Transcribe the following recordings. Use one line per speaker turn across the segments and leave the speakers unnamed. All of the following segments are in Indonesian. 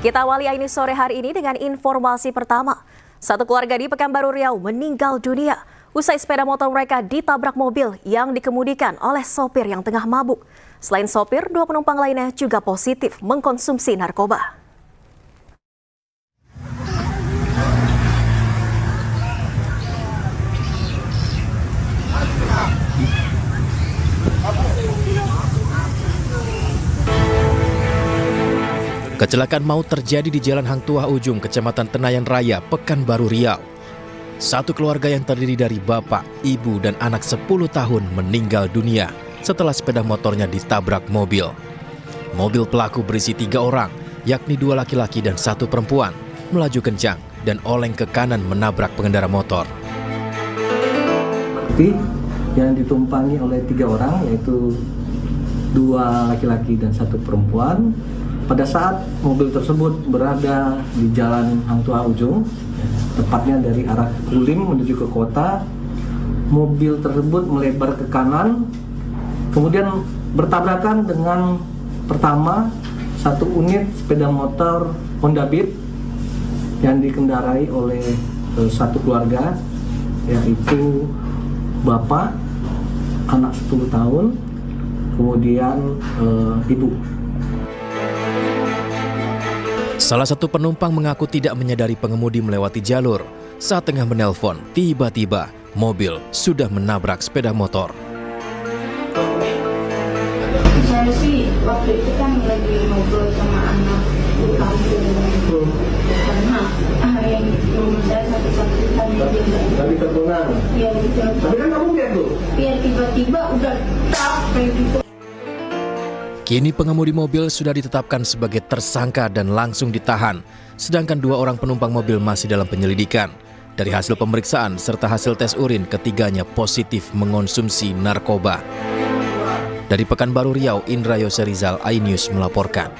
Kita awali ini sore hari ini dengan informasi pertama. Satu keluarga di Pekanbaru Riau meninggal dunia usai sepeda motor mereka ditabrak mobil yang dikemudikan oleh sopir yang tengah mabuk. Selain sopir, 2 penumpang lainnya juga positif mengkonsumsi narkoba.
Kecelakaan maut terjadi di Jalan Hang Tuah Ujung, Kecamatan Tenayan Raya, Pekanbaru Riau. Satu keluarga yang terdiri dari bapak, ibu, dan anak 10 tahun meninggal dunia setelah sepeda motornya ditabrak mobil. Mobil pelaku berisi 3 orang, yakni 2 laki-laki dan 1 perempuan, melaju kencang dan oleng ke kanan menabrak pengendara motor.
Yang ditumpangi oleh 3 orang, yaitu 2 laki-laki dan 1 perempuan. Pada saat mobil tersebut berada di Jalan Hang Tuah Ujung, tepatnya dari arah Kulim menuju ke kota, mobil tersebut melebar ke kanan, kemudian bertabrakan dengan pertama 1 unit sepeda motor Honda Beat yang dikendarai oleh 1 keluarga, yaitu bapak, anak 10 tahun, kemudian ibu.
Salah satu penumpang mengaku tidak menyadari pengemudi melewati jalur. Saat tengah menelpon, tiba-tiba mobil sudah menabrak sepeda motor.
Saya sih waktu itu kan lagi ngobrol sama anak karena yang rumah saya satu-satunya
Tapi terpulang.
ya gitu.
Tapi kan kamu lihat tuh.
Biar tiba-tiba udah tak kayak gitu.
Kini pengemudi mobil sudah ditetapkan sebagai tersangka dan langsung ditahan, sedangkan 2 orang penumpang mobil masih dalam penyelidikan. Dari hasil pemeriksaan serta hasil tes urin, ketiganya positif mengonsumsi narkoba. Dari Pekanbaru Riau, Indra Yoserizal, iNews melaporkan.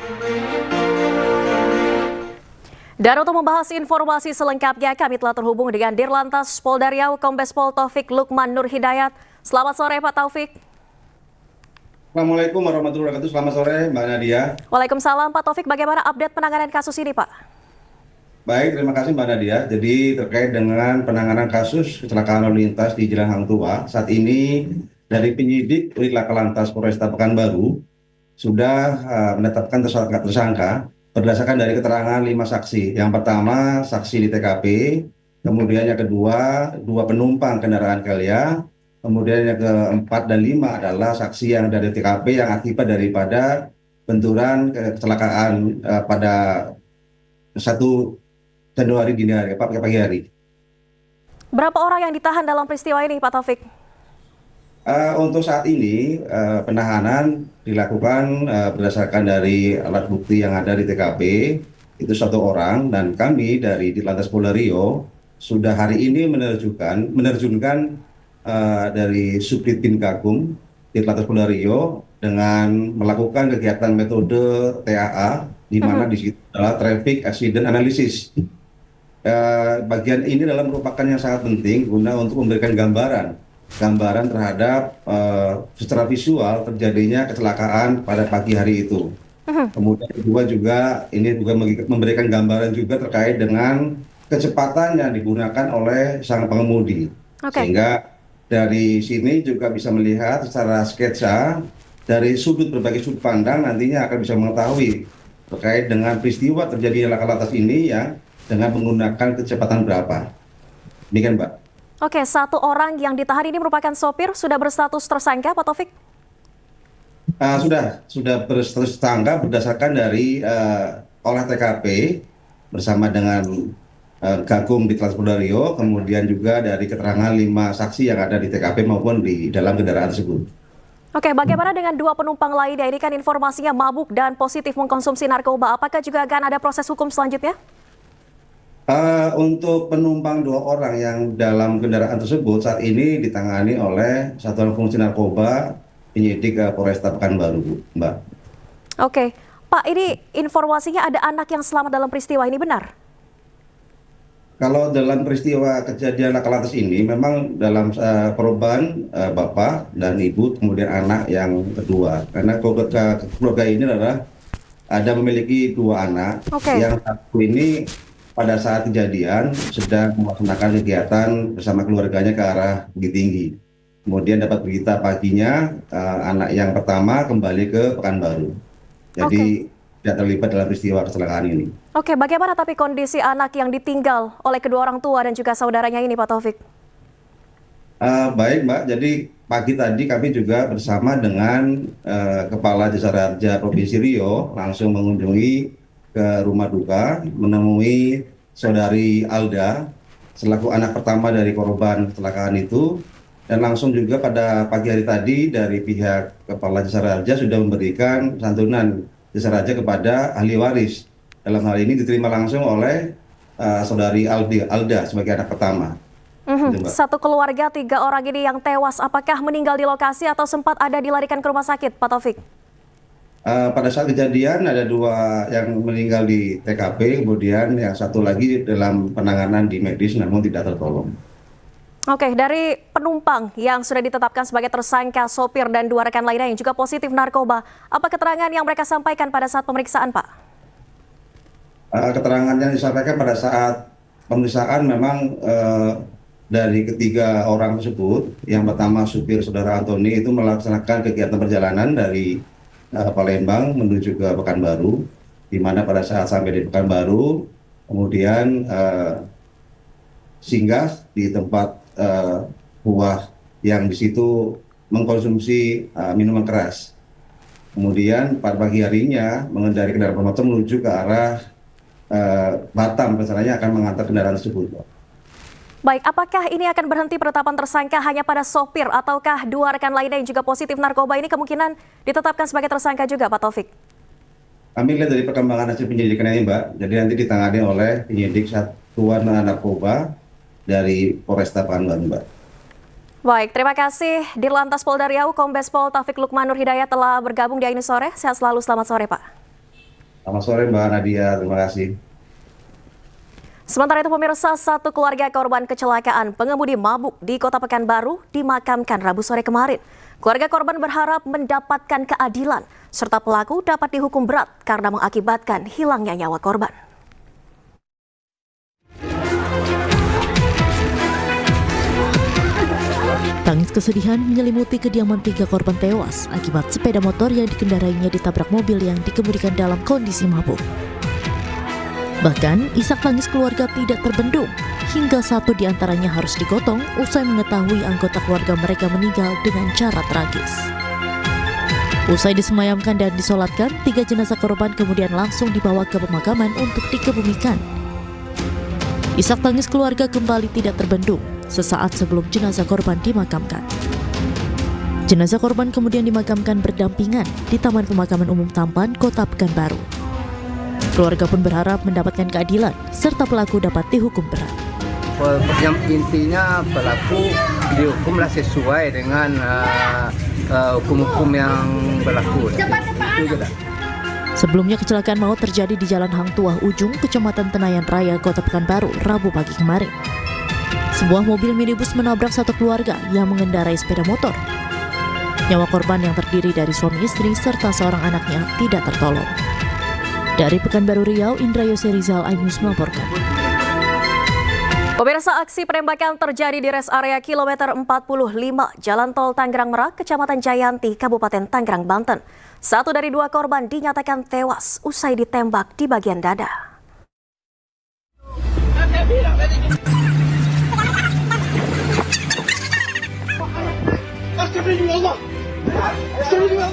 Dan untuk membahas informasi selengkapnya, kami telah terhubung dengan Dirlantas Polda Riau, Kombes Pol Taufik Lukman Nur Hidayat. Selamat sore Pak Taufik.
Assalamualaikum warahmatullahi wabarakatuh. Selamat sore Mbak Nadia.
Waalaikumsalam Pak Taufik, bagaimana update penanganan kasus ini Pak?
Baik, terima kasih Mbak Nadia. Jadi terkait dengan penanganan kasus kecelakaan lalu lintas di Jalan Hang Tuah, saat ini dari penyidik Unit Laka Lantas Polresta Pekanbaru sudah menetapkan tersangka berdasarkan dari keterangan 5 saksi. Yang pertama saksi di TKP, kemudian yang kedua 2 penumpang kendaraan Kelia, kemudian yang keempat dan 5 adalah saksi yang dari TKP yang akibat daripada benturan kecelakaan pada 1 Januari dini hari, pagi hari.
Berapa orang yang ditahan dalam peristiwa ini Pak Taufik?
Untuk saat ini penahanan dilakukan berdasarkan dari alat bukti yang ada di TKP, itu 1 orang, dan kami dari Dirlantas Polda Riau sudah hari ini menerjunkan dari Subdit Binkakum Dirlantas Polda Riau dengan melakukan kegiatan metode TAA, di mana di situ adalah Traffic Accident Analysis. Bagian ini adalah merupakan yang sangat penting guna untuk memberikan gambaran terhadap secara visual terjadinya kecelakaan pada pagi hari itu. Kemudian kedua juga ini juga memberikan gambaran juga terkait dengan kecepatan yang digunakan oleh sang pengemudi. Sehingga dari sini juga bisa melihat secara sketsa dari berbagai sudut pandang, nantinya akan bisa mengetahui terkait dengan peristiwa terjadinya laka lantas ini ya, dengan menggunakan kecepatan berapa. Demikian Mbak.
Oke, 1 orang yang ditahan ini merupakan sopir, sudah berstatus tersangka Pak Taufik?
Sudah berstatus tersangka berdasarkan dari olah TKP bersama dengan Gakum di Dirlantas Polda Riau, kemudian juga dari keterangan 5 saksi yang ada di TKP maupun di dalam kendaraan tersebut.
Oke, bagaimana dengan 2 penumpang lainnya? Ini kan informasinya mabuk dan positif mengkonsumsi narkoba. Apakah juga akan ada proses hukum selanjutnya?
Untuk penumpang 2 orang yang dalam kendaraan tersebut saat ini ditangani oleh Satuan Fungsi Narkoba penyidik Polresta Pekanbaru, Mbak.
Oke, Pak, ini informasinya ada anak yang selamat dalam peristiwa ini, benar?
Kalau dalam peristiwa kejadian laka lantas ini memang dalam korban bapak dan ibu, kemudian anak yang kedua, karena keluarga ini adalah ada memiliki 2 anak.
Oke.
Yang satu ini pada saat kejadian sedang melaksanakan kegiatan bersama keluarganya ke arah Bukit Tinggi. Kemudian dapat berita paginya anak yang pertama kembali ke Pekanbaru. Jadi tidak terlibat dalam peristiwa kecelakaan ini.
Oke, bagaimana tapi kondisi anak yang ditinggal oleh kedua orang tua dan juga saudaranya ini, Pak Taufik?
Baik Mbak, jadi pagi tadi kami juga bersama dengan Kepala Jasara Harja Provinsi Riau langsung mengunjungi ke rumah duka, menemui saudari Alda selaku anak pertama dari korban kecelakaan itu, dan langsung juga pada pagi hari tadi dari pihak Kepala Jasara Harja sudah memberikan santunan Jasara Harja kepada ahli waris. Dalam hal ini diterima langsung oleh saudari Alda sebagai anak pertama. Gitu, Mbak.
Satu keluarga 3 orang ini yang tewas, apakah meninggal di lokasi atau sempat ada dilarikan ke rumah sakit, Pak Taufik?
Pada saat kejadian ada 2 yang meninggal di TKP, kemudian yang satu lagi dalam penanganan di medis namun tidak tertolong.
Oke, dari penumpang yang sudah ditetapkan sebagai tersangka, sopir dan 2 rekan lainnya yang juga positif narkoba, apa keterangan yang mereka sampaikan pada saat pemeriksaan, Pak?
Keterangan yang disampaikan pada saat pemeriksaan memang dari ketiga orang tersebut, yang pertama supir saudara Antoni itu melaksanakan kegiatan perjalanan dari Palembang menuju ke Pekanbaru, di mana pada saat sampai di Pekanbaru, kemudian singgah di tempat buah yang di situ mengkonsumsi minuman keras. Kemudian pada pagi harinya mengendarai kendaraan bermotor menuju ke arah Batam, rencananya akan mengantar kendaraan tersebut.
Baik, apakah ini akan berhenti penetapan tersangka hanya pada sopir ataukah 2 rekan lainnya yang juga positif narkoba ini kemungkinan ditetapkan sebagai tersangka juga, Pak Taufik?
Kami lihat dari perkembangan hasil penyelidikan ini, Mbak. Jadi nanti ditangani oleh penyidik Satuan Narkoba dari Polresta Pekanbaru, Mbak.
Baik, terima kasih Dirlantas Polda Riau, Kombes Pol Taufik Lukmanur Hidayat telah bergabung di Ini Sore. Sehat selalu, selamat sore, Pak.
Selamat sore, Mbak Nadia. Terima kasih.
Sementara itu pemirsa, satu keluarga korban kecelakaan pengemudi mabuk di Kota Pekanbaru dimakamkan Rabu sore kemarin. Keluarga korban berharap mendapatkan keadilan serta pelaku dapat dihukum berat karena mengakibatkan hilangnya nyawa korban.
Tangis kesedihan menyelimuti kediaman 3 korban tewas akibat sepeda motor yang dikendarainya ditabrak mobil yang dikemudikan dalam kondisi mabuk. Bahkan, isak tangis keluarga tidak terbendung, hingga 1 di antaranya harus digotong usai mengetahui anggota keluarga mereka meninggal dengan cara tragis. Usai disemayamkan dan disolatkan, 3 jenazah korban kemudian langsung dibawa ke pemakaman untuk dikebumikan. Isak tangis keluarga kembali tidak terbendung sesaat sebelum jenazah korban dimakamkan. Jenazah korban kemudian dimakamkan berdampingan di Taman Pemakaman Umum Tampan, Kota Pekanbaru. Keluarga pun berharap mendapatkan keadilan serta pelaku dapat dihukum berat.
Yang intinya pelaku dihukumlah sesuai dengan hukum-hukum yang berlaku. Itu juga.
Sebelumnya kecelakaan maut terjadi di Jalan Hang Tuah Ujung, Kecamatan Tenayan Raya, Kota Pekanbaru, Rabu pagi kemarin. Sebuah mobil minibus menabrak satu keluarga yang mengendarai sepeda motor. Nyawa korban yang terdiri dari suami istri serta seorang anaknya tidak tertolong. Dari Pekanbaru Riau, Indra Yose Rizal, iNews melaporkan.
Pemirsa, aksi penembakan terjadi di rest area kilometer 45 Jalan Tol Tangerang Merak, Kecamatan Jayanti, Kabupaten Tangerang, Banten. 1 dari 2 korban dinyatakan tewas usai ditembak di bagian dada.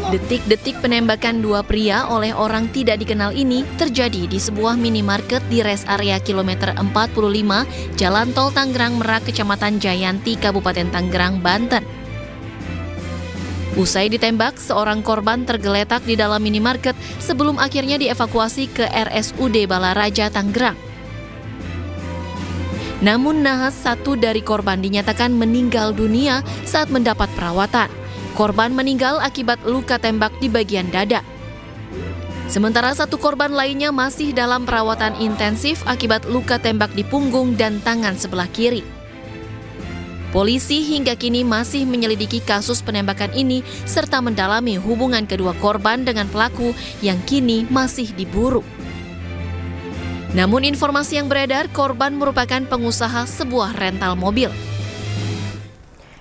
Detik-detik penembakan 2 pria oleh orang tidak dikenal ini terjadi di sebuah minimarket di rest area kilometer 45 Jalan Tol Tangerang Merak, Kecamatan Jayanti, Kabupaten Tangerang, Banten. Usai ditembak, seorang korban tergeletak di dalam minimarket sebelum akhirnya dievakuasi ke RSUD Balaraja, Tangerang. Namun nahas 1 dari korban dinyatakan meninggal dunia saat mendapat perawatan. Korban meninggal akibat luka tembak di bagian dada. Sementara 1 korban lainnya masih dalam perawatan intensif akibat luka tembak di punggung dan tangan sebelah kiri. Polisi hingga kini masih menyelidiki kasus penembakan ini serta mendalami hubungan kedua korban dengan pelaku yang kini masih diburu. Namun informasi yang beredar, korban merupakan pengusaha sebuah rental mobil.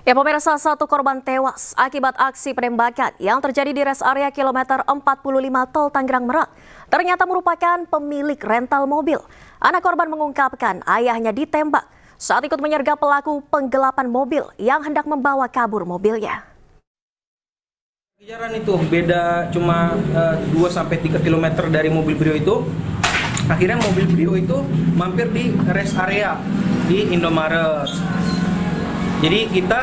Ya pemirsa, satu korban tewas akibat aksi penembakan yang terjadi di res area kilometer 45 Tol Tangerang Merak. Ternyata merupakan pemilik rental mobil. Anak korban mengungkapkan ayahnya ditembak saat ikut menyergap pelaku penggelapan mobil yang hendak membawa kabur mobilnya.
Jalan itu beda cuma 2-3 km dari mobil Brio itu. Akhirnya mobil Brio itu mampir di rest area di Indomaret. Jadi kita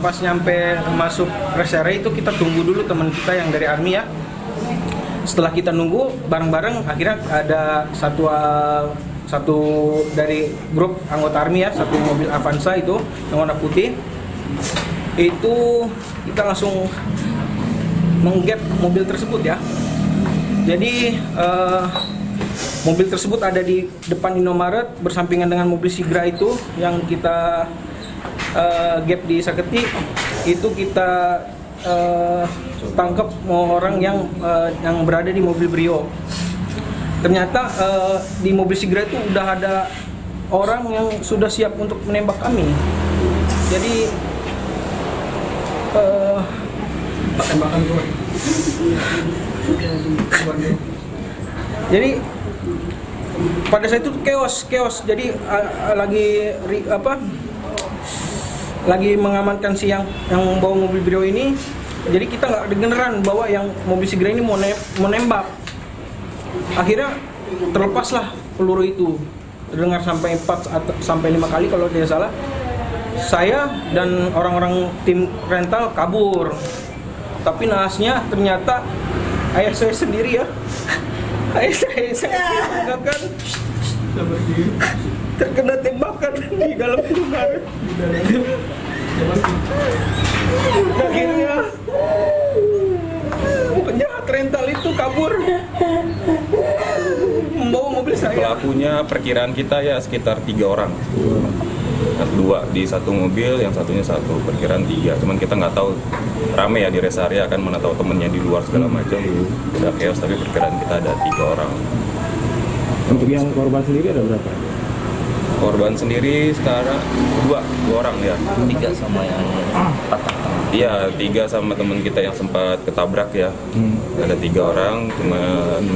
pas nyampe masuk rest area itu kita tunggu dulu teman kita yang dari Army ya. Setelah kita nunggu bareng-bareng, akhirnya ada satu dari grup anggota Army ya, satu mobil Avanza itu yang warna putih. Itu kita langsung menggap mobil tersebut ya. Jadi mobil tersebut ada di depan Indomaret bersampingan dengan mobil Sigra itu yang kita gap di Saketi. Itu kita tangkap orang yang berada di mobil Brio. Ternyata di mobil Sigra itu udah ada orang yang sudah siap untuk menembak kami. Jadi tembakan gue. Jadi pada saat itu chaos. Jadi lagi mengamankan si yang bawa mobil Brio ini. Jadi kita nggak dengeran bahwa yang mobil Sigra ini mau nembak. Akhirnya terlepaslah peluru itu. Terdengar sampai 4 sampai 5 kali kalau tidak salah. Saya dan orang-orang tim rental kabur. Tapi naasnya ternyata ayah saya sendiri ya. Ayah saya mengatakan terkena tembakan di dalam Indomaret. Akhirnya penjahat rental itu kabur membawa mobil saya.
Pelakunya perkiraan kita ya sekitar 3 orang. 2 di satu mobil, yang satunya satu, perkiraan 3. Cuman kita nggak tahu, rame ya di rest area, kan mana tahu temennya di luar segala macam. Udah chaos, tapi perkiraan kita ada 3 orang.
Untuk yang korban sendiri ada berapa?
Korban sendiri sekarang 2 orang ya.
3 sama yang patah.
Iya, 3 sama teman kita yang sempat ketabrak ya. Ada 3 orang, cuma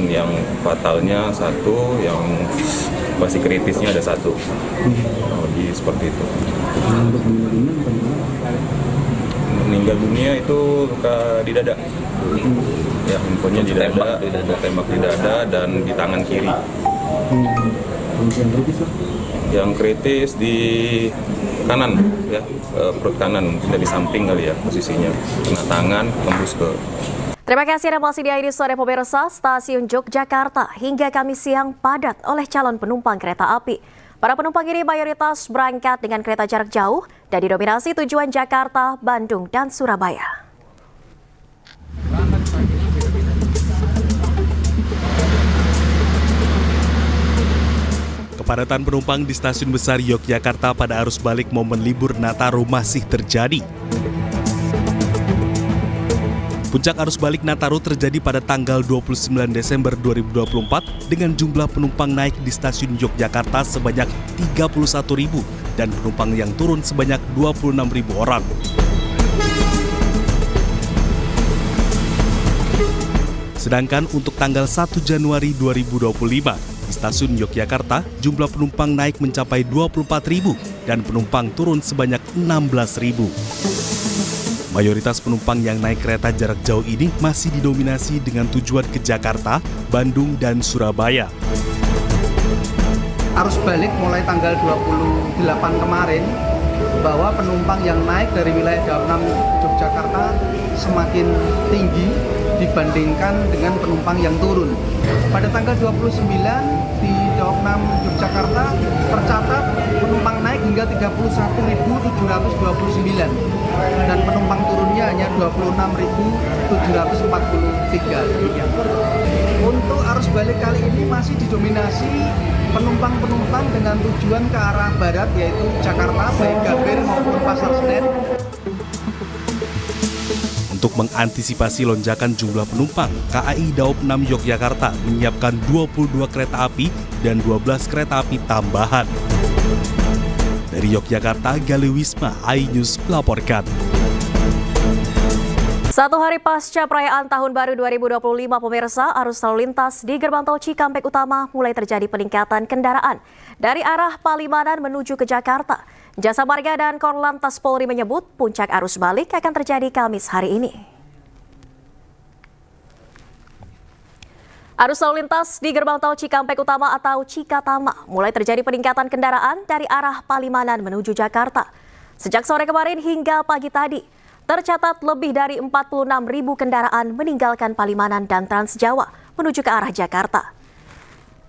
yang fatalnya 1, yang masih kritisnya ada 1. Jadi seperti itu. Meninggal dunia itu luka di dada. Ya, infonya di dada, tembak di dada dan di tangan kiri. Yang kritis di kanan ya, perut kanan, dari samping kali ya posisinya, kena tangan tembus ke.
Terima kasih Anda masih di ID Sore pemirsa. Stasiun Yogyakarta hingga Kamis siang padat oleh calon penumpang kereta api. Para penumpang ini mayoritas berangkat dengan kereta jarak jauh dan didominasi tujuan Jakarta, Bandung, dan Surabaya.
Kepadatan penumpang di stasiun besar Yogyakarta pada arus balik momen libur Nataru masih terjadi. Puncak arus balik Nataru terjadi pada tanggal 29 Desember 2024 dengan jumlah penumpang naik di stasiun Yogyakarta sebanyak 31.000 dan penumpang yang turun sebanyak 26.000 orang. Sedangkan untuk tanggal 1 Januari 2025, di stasiun Yogyakarta, jumlah penumpang naik mencapai 24.000 dan penumpang turun sebanyak 16.000. Mayoritas penumpang yang naik kereta jarak jauh ini masih didominasi dengan tujuan ke Jakarta, Bandung, dan Surabaya.
Arus balik mulai tanggal 28 kemarin, bahwa penumpang yang naik dari wilayah Daup 6 Yogyakarta semakin tinggi dibandingkan dengan penumpang yang turun. Pada tanggal 29 di Daup 6 Yogyakarta tercatat penumpang naik hingga 31.729 dan penumpang turunnya hanya 26.743. Untuk arus balik kali ini masih didominasi penumpang-penumpang dengan tujuan ke arah barat yaitu Jakarta, baik Gambir maupun Pasar Senen.
Untuk mengantisipasi lonjakan jumlah penumpang, KAI Daob 6 Yogyakarta menyiapkan 22 kereta api dan 12 kereta api tambahan. Dari Yogyakarta, Gali Wisma, iNews melaporkan.
Satu hari pasca perayaan Tahun Baru 2025, pemirsa, arus lalu lintas di gerbang tol Cikampek Utama mulai terjadi peningkatan kendaraan dari arah Palimanan menuju ke Jakarta. Jasa Marga dan Korlantas Polri menyebut puncak arus balik akan terjadi Kamis hari ini. Arus lalu lintas di gerbang tol Cikampek Utama atau Cikatama mulai terjadi peningkatan kendaraan dari arah Palimanan menuju Jakarta. Sejak sore kemarin hingga pagi tadi, tercatat lebih dari 46.000 kendaraan meninggalkan Palimanan dan Trans Jawa menuju ke arah Jakarta.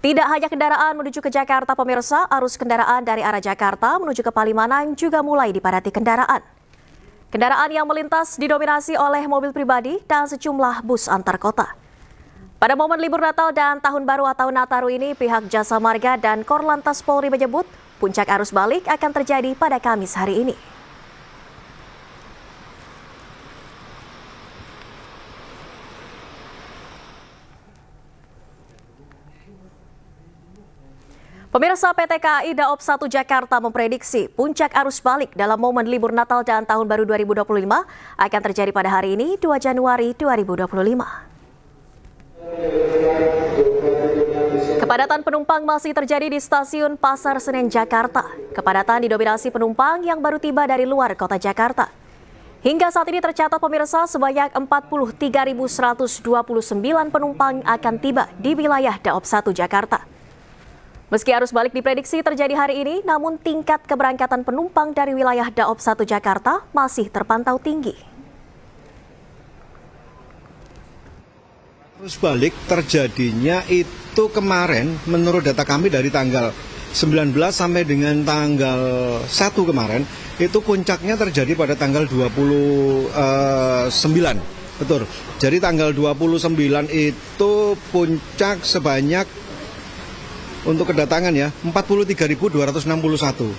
Tidak hanya kendaraan menuju ke Jakarta, pemirsa, arus kendaraan dari arah Jakarta menuju ke Palimanan juga mulai dipadati kendaraan. Kendaraan yang melintas didominasi oleh mobil pribadi dan sejumlah bus antar kota. Pada momen libur Natal dan Tahun Baru atau Nataru ini, pihak Jasa Marga dan Korlantas Polri menyebut puncak arus balik akan terjadi pada Kamis hari ini. Pemirsa, PT KAI Daob 1 Jakarta memprediksi puncak arus balik dalam momen libur Natal dan Tahun Baru 2025 akan terjadi pada hari ini, 2 Januari 2025. Kepadatan penumpang masih terjadi di stasiun Pasar Senen Jakarta. Kepadatan didominasi penumpang yang baru tiba dari luar kota Jakarta. Hingga saat ini tercatat, pemirsa, sebanyak 43.129 penumpang akan tiba di wilayah Daob 1 Jakarta. Meski arus balik diprediksi terjadi hari ini, namun tingkat keberangkatan penumpang dari wilayah Daob 1 Jakarta masih terpantau tinggi.
Arus balik terjadinya itu kemarin menurut data kami dari tanggal 19 sampai dengan tanggal 1 kemarin, itu puncaknya terjadi pada tanggal 29. Betul. Jadi tanggal 29 itu puncak sebanyak untuk kedatangan ya 43.261.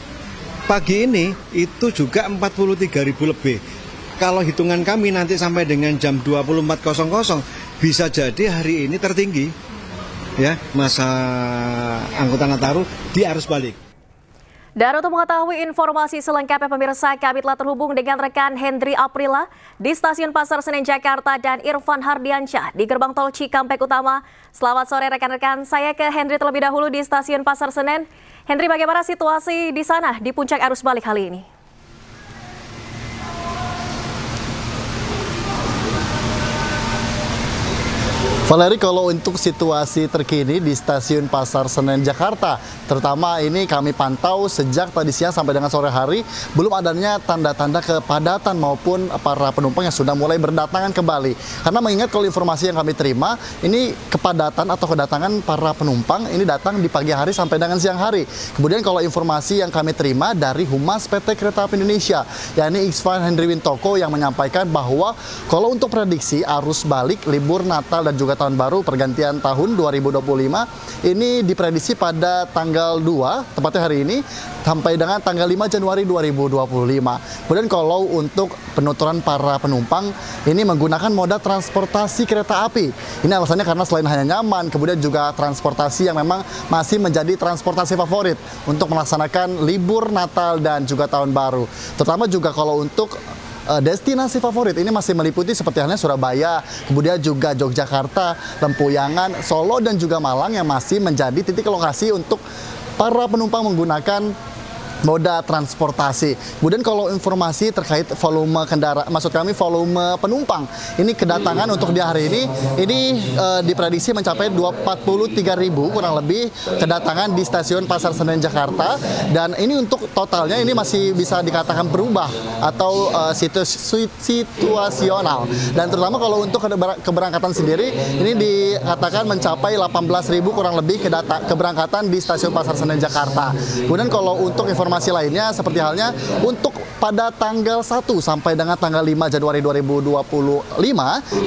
Pagi ini itu juga 43.000 lebih. Kalau hitungan kami nanti sampai dengan jam 24.00 bisa jadi hari ini tertinggi ya masa angkutan Nataru di arus balik.
Dan untuk mengetahui informasi selengkapnya, pemirsa, kami telah terhubung dengan rekan Hendri Aprila di Stasiun Pasar Senen Jakarta dan Irfan Hardiansyah di gerbang tol Cikampek Utama. Selamat sore rekan-rekan, saya ke Hendri terlebih dahulu di Stasiun Pasar Senen. Hendri, bagaimana situasi di sana di puncak arus balik kali ini?
Valeri, kalau untuk situasi terkini di Stasiun Pasar Senen Jakarta, terutama ini kami pantau sejak tadi siang sampai dengan sore hari, belum adanya tanda-tanda kepadatan maupun para penumpang yang sudah mulai berdatangan kembali. Karena mengingat kalau informasi yang kami terima, ini kepadatan atau kedatangan para penumpang ini datang di pagi hari sampai dengan siang hari. Kemudian kalau informasi yang kami terima dari Humas PT Kereta Api Indonesia, yakni Iksvan Hendri Wintoko, yang menyampaikan bahwa kalau untuk prediksi arus balik libur Natal dan juga Tahun Baru pergantian tahun 2025 ini diprediksi pada tanggal 2, tepatnya hari ini, sampai dengan tanggal 5 Januari 2025. Kemudian kalau untuk penuturan para penumpang ini menggunakan moda transportasi kereta api. Ini alasannya karena selain hanya nyaman, kemudian juga transportasi yang memang masih menjadi transportasi favorit untuk melaksanakan libur Natal dan juga Tahun Baru. Terutama juga kalau untuk destinasi favorit ini masih meliputi seperti halnya Surabaya, kemudian juga Yogyakarta, Lempuyangan, Solo, dan juga Malang yang masih menjadi titik lokasi untuk para penumpang menggunakan moda transportasi. Kemudian kalau informasi terkait volume kendaraan, maksud kami volume penumpang, ini kedatangan untuk di hari ini diprediksi mencapai 43.000 kurang lebih kedatangan di Stasiun Pasar Senen Jakarta, dan ini untuk totalnya ini masih bisa dikatakan berubah atau situasional. Dan terutama kalau untuk keberangkatan sendiri ini dikatakan mencapai 18.000 kurang lebih keberangkatan di Stasiun Pasar Senen Jakarta. Kemudian kalau untuk informasi informasi lainnya seperti halnya untuk pada tanggal 1 sampai dengan tanggal 5 Januari 2025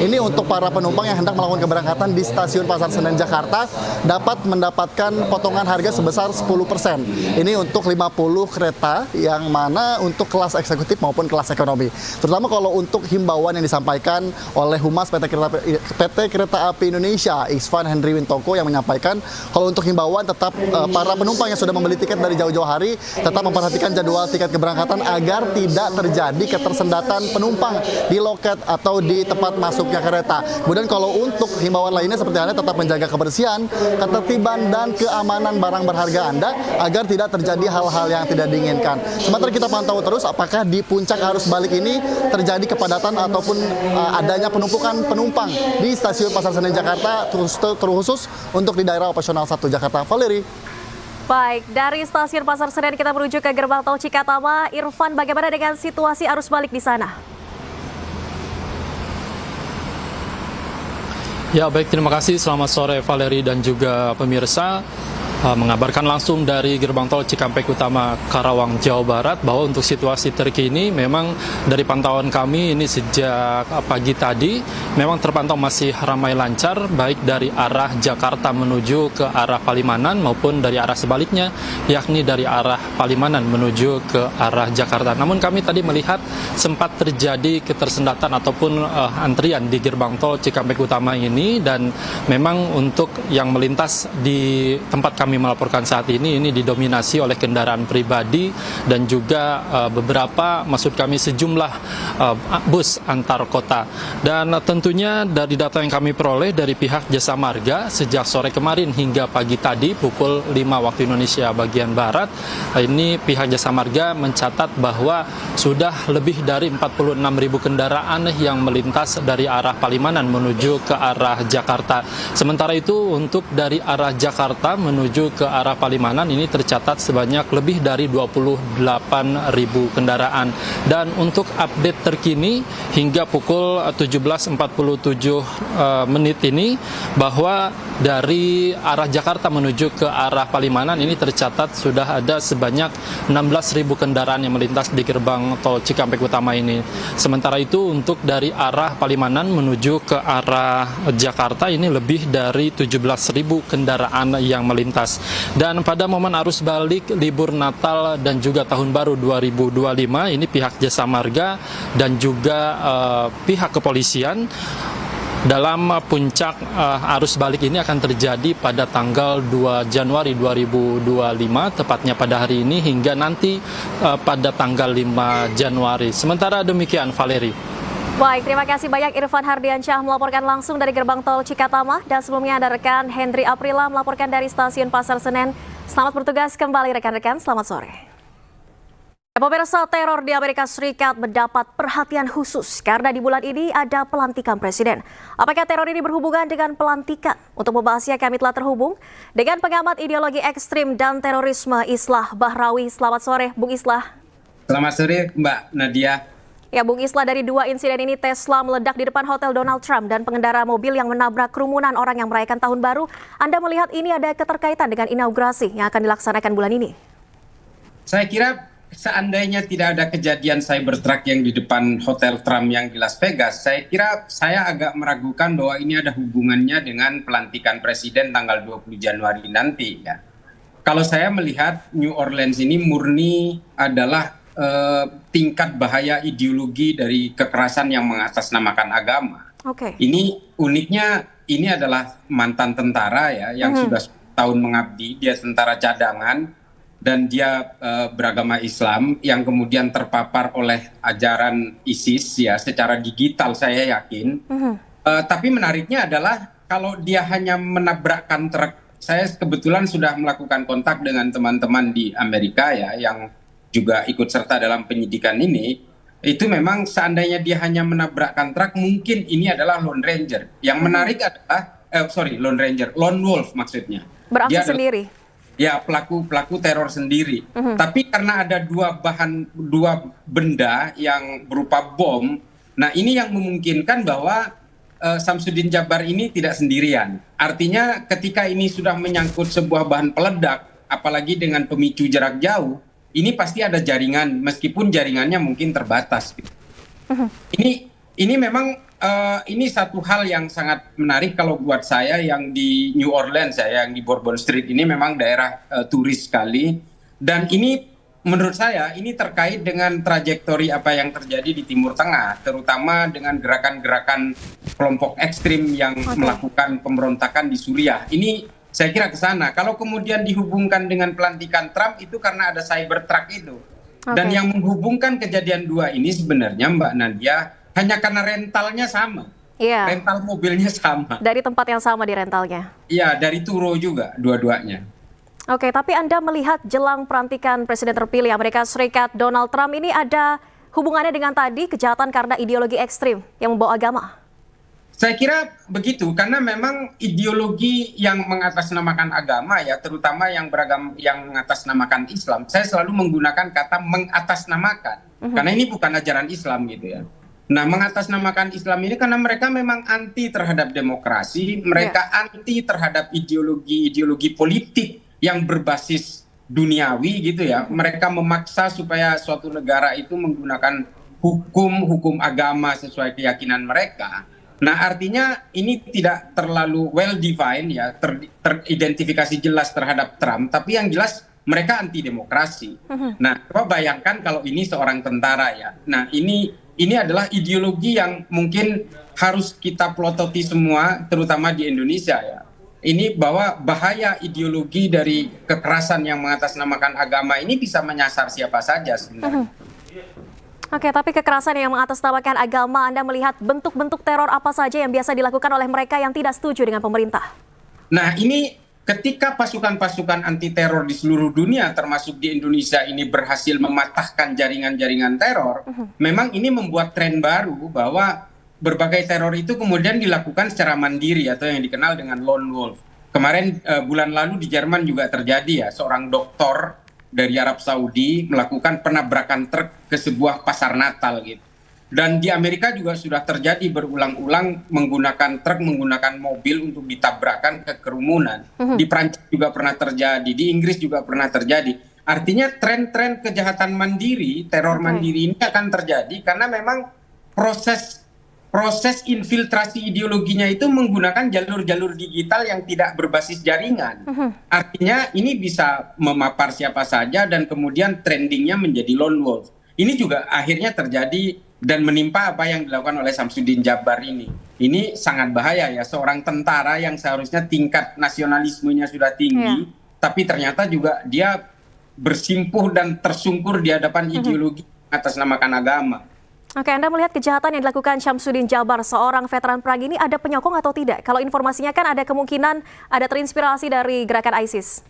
ini untuk para penumpang yang hendak melakukan keberangkatan di Stasiun Pasar Senen Jakarta dapat mendapatkan potongan harga sebesar 10%. Ini untuk 50 kereta yang mana untuk kelas eksekutif maupun kelas ekonomi. Terutama kalau untuk himbauan yang disampaikan oleh Humas PT Kereta Api Indonesia, Isvan Henry Wintoko, yang menyampaikan kalau untuk himbauan tetap para penumpang yang sudah membeli tiket dari jauh-jauh hari tetap memperhatikan jadwal tiket keberangkatan agar tidak terjadi ketersendatan penumpang di loket atau di tempat masuknya kereta. Kemudian kalau untuk himbauan lainnya seperti halnya tetap menjaga kebersihan, ketertiban dan keamanan barang berharga Anda agar tidak terjadi hal-hal yang tidak diinginkan. Sementara kita pantau terus apakah di puncak arus balik ini terjadi kepadatan ataupun adanya penumpukan penumpang di Stasiun Pasar Senen Jakarta, terkhusus untuk di daerah operasional 1 Jakarta. Valeri.
Baik, dari Stasiun Pasar Senen kita menuju ke Gerbang Tol Cikatama. Irfan, bagaimana dengan situasi arus balik di sana?
Ya, baik, terima kasih. Selamat sore Valeri dan juga pemirsa. Mengabarkan langsung dari Gerbang Tol Cikampek Utama Karawang, Jawa Barat, bahwa untuk situasi terkini memang dari pantauan kami ini sejak pagi tadi memang terpantau masih ramai lancar, baik dari arah Jakarta menuju ke arah Palimanan maupun dari arah sebaliknya, yakni dari arah Palimanan menuju ke arah Jakarta. Namun kami tadi melihat sempat terjadi ketersendatan ataupun antrian di Gerbang Tol Cikampek Utama ini, dan memang untuk yang melintas di tempat kami melaporkan saat ini didominasi oleh kendaraan pribadi dan juga beberapa, maksud kami sejumlah bus antar kota. Dan tentunya dari data yang kami peroleh dari pihak Jasa Marga sejak sore kemarin hingga pagi tadi pukul 5 waktu Indonesia bagian Barat, ini pihak Jasa Marga mencatat bahwa sudah lebih dari 46.000 kendaraan yang melintas dari arah Palimanan menuju ke arah Jakarta. Sementara itu untuk dari arah Jakarta menuju ke arah Palimanan ini tercatat sebanyak lebih dari 28.000 kendaraan. Dan untuk update terkini hingga pukul 17.47 menit ini, bahwa dari arah Jakarta menuju ke arah Palimanan ini tercatat sudah ada sebanyak 16.000 kendaraan yang melintas di Gerbang Tol Cikampek Utama ini. Sementara itu untuk dari arah Palimanan menuju ke arah Jakarta ini lebih dari 17.000 kendaraan yang melintas. Dan pada momen arus balik libur Natal dan juga Tahun Baru 2025 ini pihak Jasa Marga dan juga pihak kepolisian dalam puncak arus balik ini akan terjadi pada tanggal 2 Januari 2025, tepatnya pada hari ini hingga nanti pada tanggal 5 Januari. Sementara demikian, Valeri.
Baik, terima kasih banyak Irfan Hardiansyah melaporkan langsung dari Gerbang Tol Cikatama, dan sebelumnya ada rekan Hendri Aprila melaporkan dari Stasiun Pasar Senen. Selamat bertugas kembali rekan-rekan, selamat sore. Pemirsa, teror di Amerika Serikat mendapat perhatian khusus karena di bulan ini ada pelantikan presiden. Apakah teror ini berhubungan dengan pelantikan? Untuk membahasnya kami telah terhubung dengan pengamat ideologi ekstrim dan terorisme Islah Bahrawi. Selamat sore, Bung Islah.
Selamat sore, Mbak Nadia.
Ya, Bung Islah, dari dua insiden ini Tesla meledak di depan hotel Donald Trump dan pengendara mobil yang menabrak kerumunan orang yang merayakan Tahun Baru. Anda melihat ini ada keterkaitan dengan inaugurasi yang akan dilaksanakan bulan ini?
Saya kira seandainya tidak ada kejadian Cybertruck yang di depan hotel Trump yang di Las Vegas, saya kira saya agak meragukan bahwa ini ada hubungannya dengan pelantikan presiden tanggal 20 Januari nanti. Ya. Kalau saya melihat New Orleans ini murni adalah tingkat bahaya ideologi dari kekerasan yang mengatasnamakan agama. Ini uniknya, ini adalah mantan tentara ya yang sudah tahun mengabdi, dia tentara cadangan dan dia beragama Islam yang kemudian terpapar oleh ajaran ISIS ya secara digital, saya yakin. Tapi menariknya adalah kalau dia hanya menabrakkan truk, saya kebetulan sudah melakukan kontak dengan teman-teman di Amerika ya yang juga ikut serta dalam penyidikan ini, itu memang seandainya dia hanya menabrakkan truk, mungkin ini adalah Lone Ranger. Yang menarik adalah, Lone Wolf maksudnya.
Beraksi sendiri.
Ya, pelaku teror sendiri. Tapi karena ada dua benda yang berupa bom, nah ini yang memungkinkan bahwa Samsudin Jabbar ini tidak sendirian. Artinya ketika ini sudah menyangkut sebuah bahan peledak, apalagi dengan pemicu jarak jauh, ini pasti ada jaringan, meskipun jaringannya mungkin terbatas. Ini memang ini satu hal yang sangat menarik kalau buat saya yang di New Orleans, yang di Bourbon Street ini memang daerah turis sekali, dan ini menurut saya ini terkait dengan trajektori apa yang terjadi di Timur Tengah, terutama dengan gerakan-gerakan kelompok ekstrim yang melakukan pemberontakan di Suriah. Ini saya kira ke sana. Kalau kemudian dihubungkan dengan pelantikan Trump itu karena ada Cybertruck itu. Dan yang menghubungkan kejadian dua ini sebenarnya Mbak Nadia hanya karena rentalnya sama.
Iya.
Rental mobilnya sama.
Dari tempat yang sama di rentalnya.
Iya, dari Turo juga dua-duanya.
Oke, tapi Anda melihat jelang pelantikan Presiden terpilih Amerika Serikat Donald Trump ini ada hubungannya dengan tadi kejahatan karena ideologi ekstrim yang membawa agama?
Saya kira begitu, karena memang ideologi yang mengatasnamakan agama ya, terutama yang mengatasnamakan Islam, saya selalu menggunakan kata mengatasnamakan, karena ini bukan ajaran Islam gitu ya. Nah, mengatasnamakan Islam ini karena mereka memang anti terhadap demokrasi, mereka anti terhadap ideologi politik yang berbasis duniawi gitu ya. Mereka memaksa supaya suatu negara itu menggunakan hukum agama sesuai keyakinan mereka. Nah, artinya ini tidak terlalu well defined ya, teridentifikasi jelas terhadap Trump, tapi yang jelas mereka anti demokrasi. Nah, coba bayangkan kalau ini seorang tentara ya. Nah, ini adalah ideologi yang mungkin harus kita pelototi semua, terutama di Indonesia ya. Ini bahwa bahaya ideologi dari kekerasan yang mengatasnamakan agama ini bisa menyasar siapa saja sebenarnya.
Oke, tapi kekerasan yang mengatasnamakan agama, Anda melihat bentuk-bentuk teror apa saja yang biasa dilakukan oleh mereka yang tidak setuju dengan pemerintah?
Nah, ini ketika pasukan-pasukan anti teror di seluruh dunia, termasuk di Indonesia ini berhasil mematahkan jaringan-jaringan teror, memang ini membuat tren baru bahwa berbagai teror itu kemudian dilakukan secara mandiri atau yang dikenal dengan lone wolf. Kemarin bulan lalu di Jerman juga terjadi ya, seorang dokter dari Arab Saudi melakukan penabrakan truk ke sebuah pasar Natal gitu. Dan di Amerika juga sudah terjadi berulang-ulang menggunakan truk, menggunakan mobil untuk ditabrakkan ke kerumunan. Di Prancis juga pernah terjadi, di Inggris juga pernah terjadi. Artinya tren-tren kejahatan mandiri, teror mandiri ini akan terjadi karena memang proses infiltrasi ideologinya itu menggunakan jalur-jalur digital yang tidak berbasis jaringan. Artinya ini bisa memapar siapa saja dan kemudian trendingnya menjadi lone wolf. Ini juga akhirnya terjadi dan menimpa apa yang dilakukan oleh Samsudin Jabbar ini. Ini sangat bahaya ya, seorang tentara yang seharusnya tingkat nasionalismenya sudah tinggi, tapi ternyata juga dia bersimpuh dan tersungkur di hadapan ideologi atasnamakan agama.
Oke, Anda melihat kejahatan yang dilakukan Samsudin Jabbar, seorang veteran perang ini ada penyokong atau tidak? Kalau informasinya kan ada kemungkinan ada terinspirasi dari gerakan ISIS.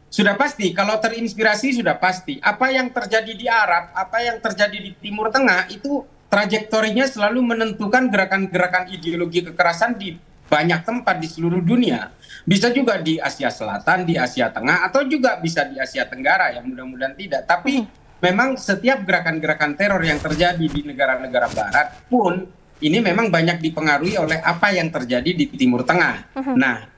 Sudah pasti, kalau terinspirasi sudah pasti. Apa yang terjadi di Arab, apa yang terjadi di Timur Tengah, itu trajektorinya selalu menentukan gerakan-gerakan ideologi kekerasan di banyak tempat di seluruh dunia. Bisa juga di Asia Selatan, di Asia Tengah, atau juga bisa di Asia Tenggara, ya mudah-mudahan tidak. Tapi memang setiap gerakan-gerakan teror yang terjadi di negara-negara barat pun ini memang banyak dipengaruhi oleh apa yang terjadi di Timur Tengah. Nah,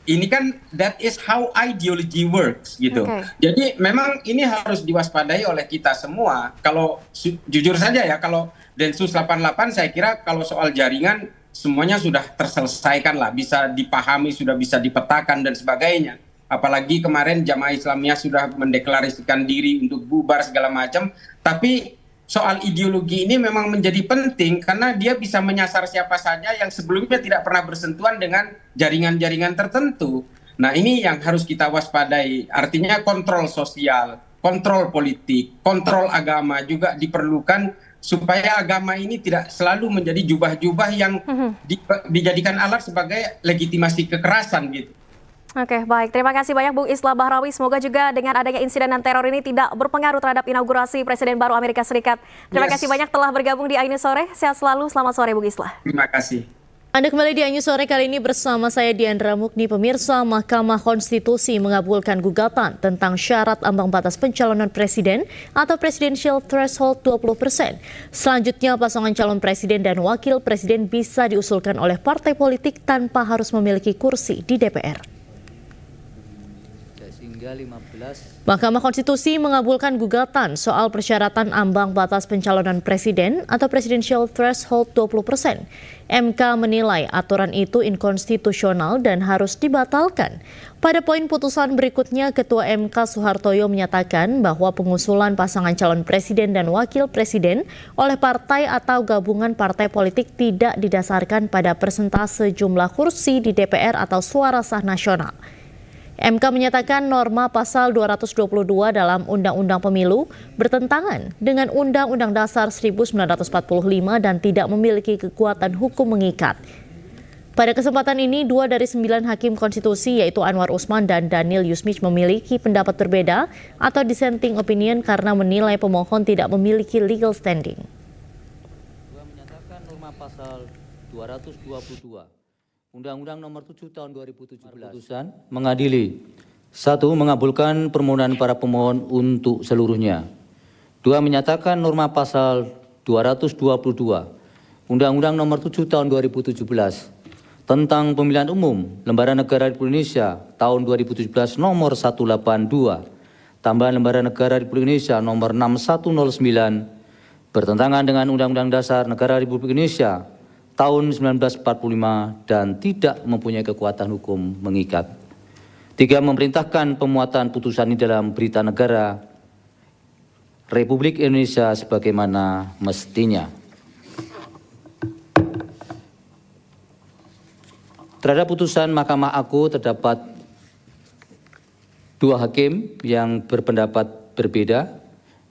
ini kan that is how ideology works gitu. Jadi memang ini harus diwaspadai oleh kita semua. Kalau jujur saja ya, kalau Densus 88 saya kira kalau soal jaringan semuanya sudah terselesaikan lah, bisa dipahami, sudah bisa dipetakan dan sebagainya. Apalagi kemarin Jamaah Islamiyah sudah mendeklarasikan diri untuk bubar segala macam. Tapi soal ideologi ini memang menjadi penting karena dia bisa menyasar siapa saja yang sebelumnya tidak pernah bersentuhan dengan jaringan-jaringan tertentu. Nah, ini yang harus kita waspadai. Artinya kontrol sosial, kontrol politik, kontrol agama juga diperlukan supaya agama ini tidak selalu menjadi jubah-jubah yang dijadikan alat sebagai legitimasi kekerasan gitu.
Oke, baik. Terima kasih banyak Bung Islah Bahrawi. Semoga juga dengan adanya insiden dan teror ini tidak berpengaruh terhadap inaugurasi Presiden baru Amerika Serikat. Terima kasih banyak telah bergabung di Ainus Sore. Sehat selalu. Selamat sore Bung Islah.
Terima kasih.
Anda kembali di Ainus Sore kali ini bersama saya Diandra Mukni. Pemirsa, Mahkamah Konstitusi mengabulkan gugatan tentang syarat ambang batas pencalonan presiden atau presidential threshold 20%. Selanjutnya, pasangan calon presiden dan wakil presiden bisa diusulkan oleh partai politik tanpa harus memiliki kursi di DPR. Mahkamah Konstitusi mengabulkan gugatan soal persyaratan ambang batas pencalonan presiden atau presidential threshold 20%. MK menilai aturan itu inkonstitusional dan harus dibatalkan. Pada poin putusan berikutnya, Ketua MK Soehartoyo menyatakan bahwa pengusulan pasangan calon presiden dan wakil presiden oleh partai atau gabungan partai politik tidak didasarkan pada persentase jumlah kursi di DPR atau suara sah nasional. MK menyatakan norma pasal 222 dalam Undang-Undang Pemilu bertentangan dengan Undang-Undang Dasar 1945 dan tidak memiliki kekuatan hukum mengikat. Pada kesempatan ini, 2 dari 9 hakim konstitusi yaitu Anwar Usman dan Daniel Yusmich memiliki pendapat berbeda atau dissenting opinion karena menilai pemohon tidak memiliki legal standing.
Menyatakan norma pasal 222 Undang-Undang Nomor 7 Tahun 2017 putusan mengadili 1. Mengabulkan permohonan para pemohon untuk seluruhnya. 2. Menyatakan norma pasal 222 Undang-Undang Nomor 7 Tahun 2017 tentang Pemilihan Umum Lembaran Negara Republik Indonesia tahun 2017 nomor 182 tambahan Lembaran Negara Republik Indonesia nomor 6109 bertentangan dengan Undang-Undang Dasar Negara Republik Indonesia tahun 1945 dan tidak mempunyai kekuatan hukum mengikat. 3. Memerintahkan pemuatan putusan ini dalam Berita Negara Republik Indonesia sebagaimana mestinya. Terhadap putusan Mahkamah Agung terdapat 2 hakim yang berpendapat berbeda,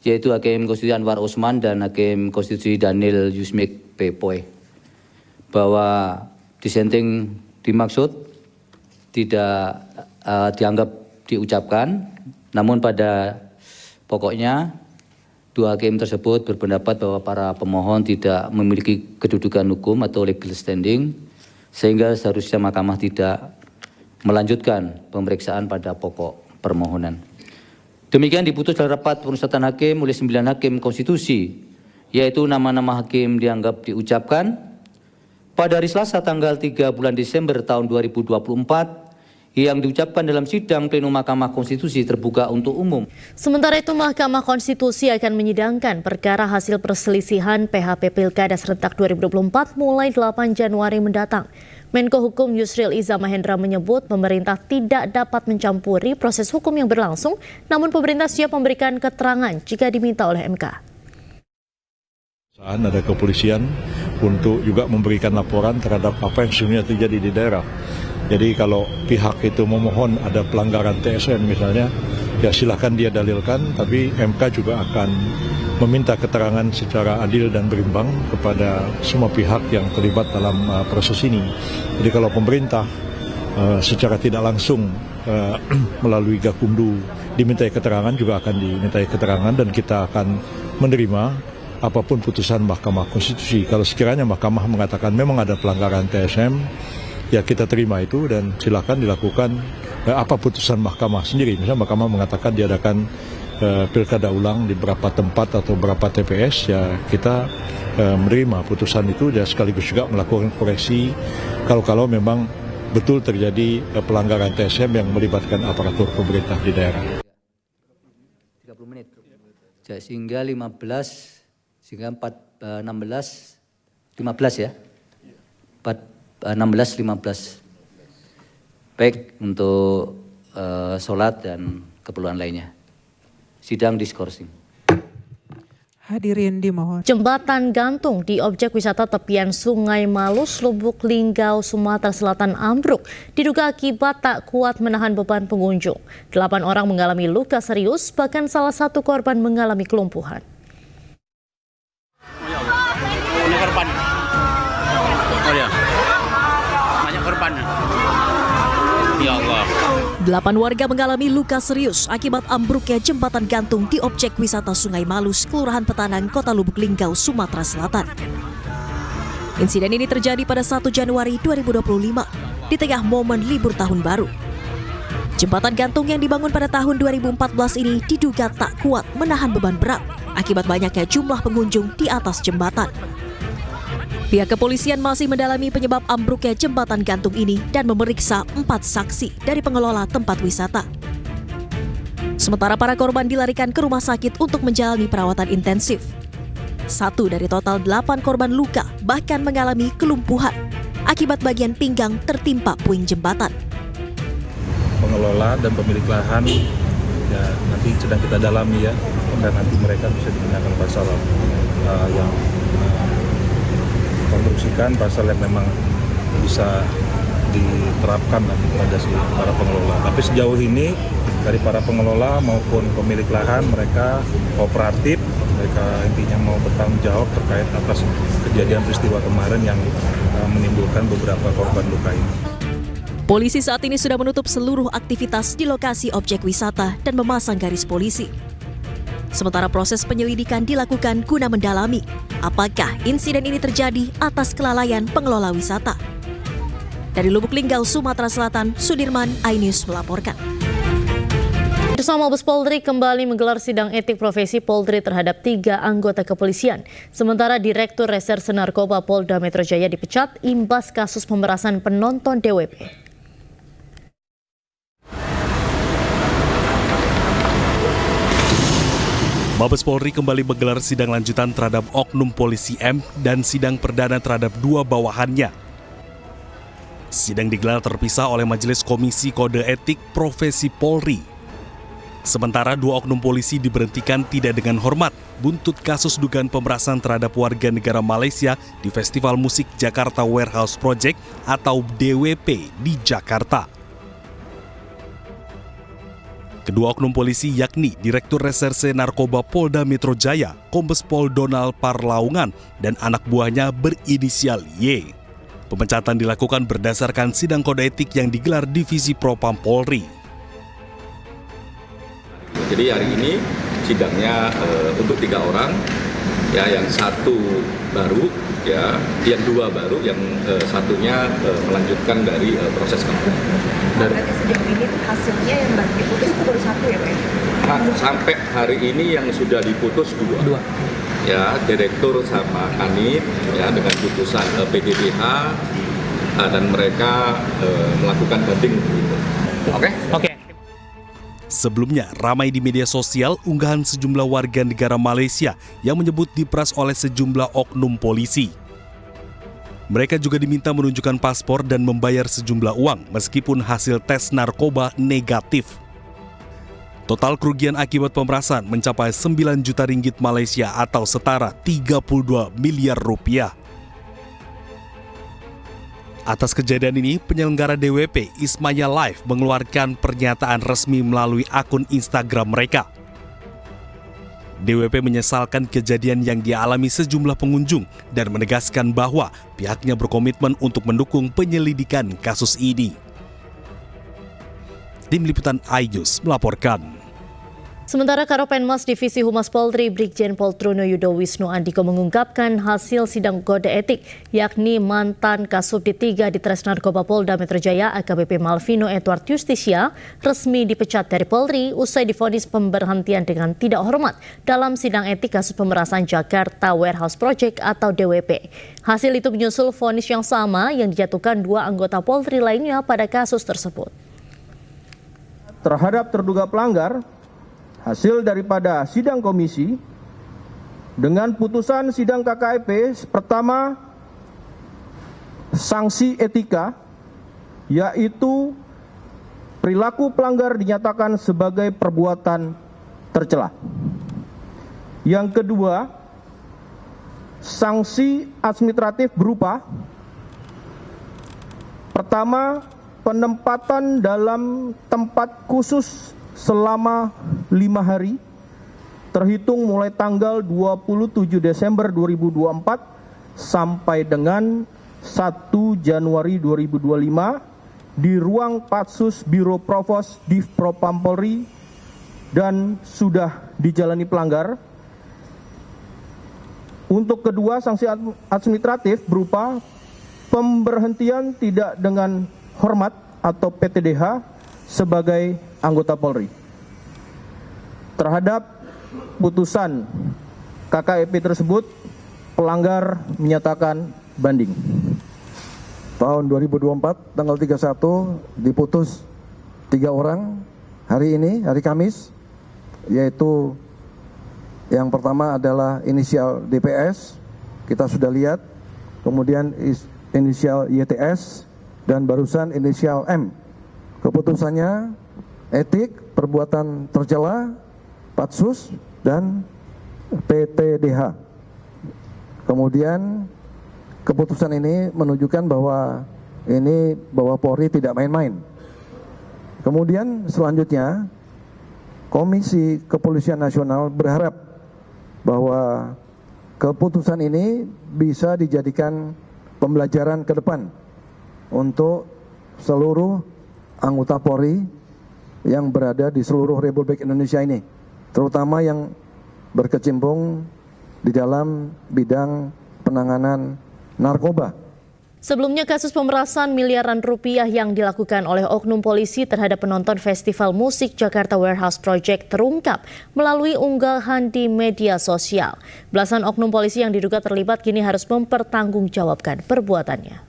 yaitu Hakim Konstitusi Anwar Usman dan Hakim Konstitusi Daniel Yusmich P.Poe. Bahwa dissenting dimaksud tidak dianggap diucapkan, namun pada pokoknya 2 hakim tersebut berpendapat bahwa para pemohon tidak memiliki kedudukan hukum atau legal standing, sehingga seharusnya mahkamah tidak melanjutkan pemeriksaan pada pokok permohonan. Demikian diputus dalam rapat pemusatan hakim oleh 9 hakim konstitusi, yaitu nama-nama hakim dianggap diucapkan pada hari Selasa tanggal 3 bulan Desember tahun 2024 yang diucapkan dalam sidang plenum Mahkamah Konstitusi terbuka untuk umum.
Sementara itu, Mahkamah Konstitusi akan menyidangkan perkara hasil perselisihan PHP Pilkada Serentak 2024 mulai 8 Januari mendatang. Menko Hukum Yusril Iza Mahendra menyebut pemerintah tidak dapat mencampuri proses hukum yang berlangsung, namun pemerintah siap memberikan keterangan jika diminta oleh MK.
Ada kepolisian untuk juga memberikan laporan terhadap apa yang sesungguhnya terjadi di daerah. Jadi kalau pihak itu memohon ada pelanggaran TSN misalnya, ya silakan dia dalilkan, tapi MK juga akan meminta keterangan secara adil dan berimbang kepada semua pihak yang terlibat dalam proses ini. Jadi kalau pemerintah secara tidak langsung melalui Gakumdu dimintai keterangan, juga akan dimintai keterangan dan kita akan menerima apapun putusan Mahkamah Konstitusi. Kalau sekiranya Mahkamah mengatakan memang ada pelanggaran TSM, ya kita terima itu dan silakan dilakukan apa putusan Mahkamah sendiri. Misalnya Mahkamah mengatakan diadakan pilkada ulang di beberapa tempat atau beberapa TPS, ya kita menerima putusan itu dan sekaligus juga melakukan koreksi kalau memang betul terjadi pelanggaran TSM yang melibatkan aparatur pemerintah di daerah.
30 menit. Sehingga 15 ya. 16-15. Baik untuk sholat dan keperluan lainnya. Sidang diskorsing.
Hadirin dimohon.
Jembatan gantung di objek wisata tepian Sungai Malus, Lubuk Linggau, Sumatera Selatan ambruk diduga akibat tak kuat menahan beban pengunjung. 8 orang mengalami luka serius, bahkan salah satu korban mengalami kelumpuhan.
Banyak korban. Oh ya. Banyak korban. Ya Allah.
8 warga mengalami luka serius akibat ambruknya jembatan gantung di objek wisata Sungai Malus, Kelurahan Petanang, Kota Lubuk Linggau, Sumatera Selatan. Insiden ini terjadi pada 1 Januari 2025 di tengah momen libur tahun baru. Jembatan gantung yang dibangun pada tahun 2014 ini diduga tak kuat menahan beban berat akibat banyaknya jumlah pengunjung di atas jembatan. Pihak kepolisian masih mendalami penyebab ambruknya jembatan gantung ini dan memeriksa 4 saksi dari pengelola tempat wisata. Sementara para korban dilarikan ke rumah sakit untuk menjalani perawatan intensif. 1 dari total 8 korban luka bahkan mengalami kelumpuhan akibat bagian pinggang tertimpa puing jembatan.
Pengelola dan pemilik lahan ya nanti sedang kita dalami ya, dan nanti mereka bisa dikenakan pasal yang konstruksikan, pasal yang memang bisa diterapkan nanti pada si para pengelola. Tapi sejauh ini dari para pengelola maupun pemilik lahan mereka kooperatif, mereka intinya mau bertanggung jawab terkait atas kejadian peristiwa kemarin yang menimbulkan beberapa korban luka ini.
Polisi saat ini sudah menutup seluruh aktivitas di lokasi objek wisata dan memasang garis polisi. Sementara proses penyelidikan dilakukan guna mendalami apakah insiden ini terjadi atas kelalaian pengelola wisata. Dari Lubuk Linggau, Sumatera Selatan, Sudirman, iNews melaporkan.
Bersama Mabes Polri kembali menggelar sidang etik profesi Polri terhadap 3 anggota kepolisian. Sementara Direktur Reserse Narkoba Polda Metro Jaya dipecat imbas kasus pemerasan penonton DWP.
Mabes Polri kembali menggelar sidang lanjutan terhadap oknum polisi M dan sidang perdana terhadap 2 bawahannya. Sidang digelar terpisah oleh Majelis Komisi Kode Etik Profesi Polri. Sementara 2 oknum polisi diberhentikan tidak dengan hormat buntut kasus dugaan pemerasan terhadap warga negara Malaysia di Festival Musik Jakarta Warehouse Project atau DWP di Jakarta. Kedua oknum polisi yakni Direktur Reserse Narkoba Polda Metro Jaya, Kombes Pol Donald Parlaungan, dan anak buahnya berinisial Y. Pemecatan dilakukan berdasarkan sidang kode etik yang digelar Divisi Propam Polri.
Jadi hari ini sidangnya untuk 3 orang, ya, yang 1 baru, ya, yang 2 baru, yang satunya melanjutkan dari proses kampanye.
Berarti sejauh ini hasilnya yang baru diputus itu baru 1 ya Pak?
Sampai hari ini yang sudah diputus 2. Ya, direktur sama kanit, ya, dengan putusan PDPH, dan mereka melakukan banding. Oke.
Sebelumnya, ramai di media sosial unggahan sejumlah warga negara Malaysia yang menyebut diperas oleh sejumlah oknum polisi. Mereka juga diminta menunjukkan paspor dan membayar sejumlah uang meskipun hasil tes narkoba negatif. Total kerugian akibat pemerasan mencapai 9 juta ringgit Malaysia atau setara 32 miliar rupiah. Atas kejadian ini, penyelenggara DWP Ismaya Live mengeluarkan pernyataan resmi melalui akun Instagram mereka. DWP menyesalkan kejadian yang dialami sejumlah pengunjung dan menegaskan bahwa pihaknya berkomitmen untuk mendukung penyelidikan kasus ini. Tim Liputan iNews melaporkan.
Sementara Karopenmas Divisi Humas Polri Brigjen Pol Truno Yudo Wisnu Andiko mengungkapkan hasil sidang kode etik yakni mantan Kasubdit 3 di Tres Narkoba Polda Metro Jaya AKBP Malvino Edward Justisia resmi dipecat dari Polri usai divonis pemberhentian dengan tidak hormat dalam sidang etik kasus pemerasan Jakarta Warehouse Project atau DWP. Hasil itu menyusul vonis yang sama yang dijatuhkan 2 anggota Polri lainnya pada kasus tersebut.
Terhadap terduga pelanggar, hasil daripada sidang komisi dengan putusan sidang KKEP pertama sanksi etika yaitu perilaku pelanggar dinyatakan sebagai perbuatan tercela. Yang kedua, sanksi administratif berupa pertama penempatan dalam tempat khusus selama 5 hari terhitung mulai tanggal 27 Desember 2024 sampai dengan 1 Januari 2025 di ruang Patsus Biro Provos Div Propam Polri dan sudah dijalani pelanggar. Untuk kedua, sanksi administratif berupa pemberhentian tidak dengan hormat atau PTDH sebagai anggota Polri. Terhadap putusan KKEP tersebut, pelanggar menyatakan banding.
Tahun 2024, tanggal 31, diputus 3 orang hari ini, hari Kamis, yaitu yang pertama adalah inisial DPS, kita sudah lihat, kemudian inisial YTS, dan barusan inisial M. Keputusannya etik, perbuatan tercela, patsus, dan PTDH. Kemudian keputusan ini menunjukkan bahwa Polri tidak main-main. Kemudian selanjutnya Komisi Kepolisian Nasional berharap bahwa keputusan ini bisa dijadikan pembelajaran ke depan untuk seluruh anggota Polri yang berada di seluruh Republik Indonesia ini, terutama yang berkecimpung di dalam bidang penanganan narkoba.
Sebelumnya kasus pemerasan miliaran rupiah yang dilakukan oleh oknum polisi terhadap penonton Festival Musik Jakarta Warehouse Project terungkap melalui unggahan di media sosial. Belasan oknum polisi yang diduga terlibat kini harus mempertanggungjawabkan perbuatannya.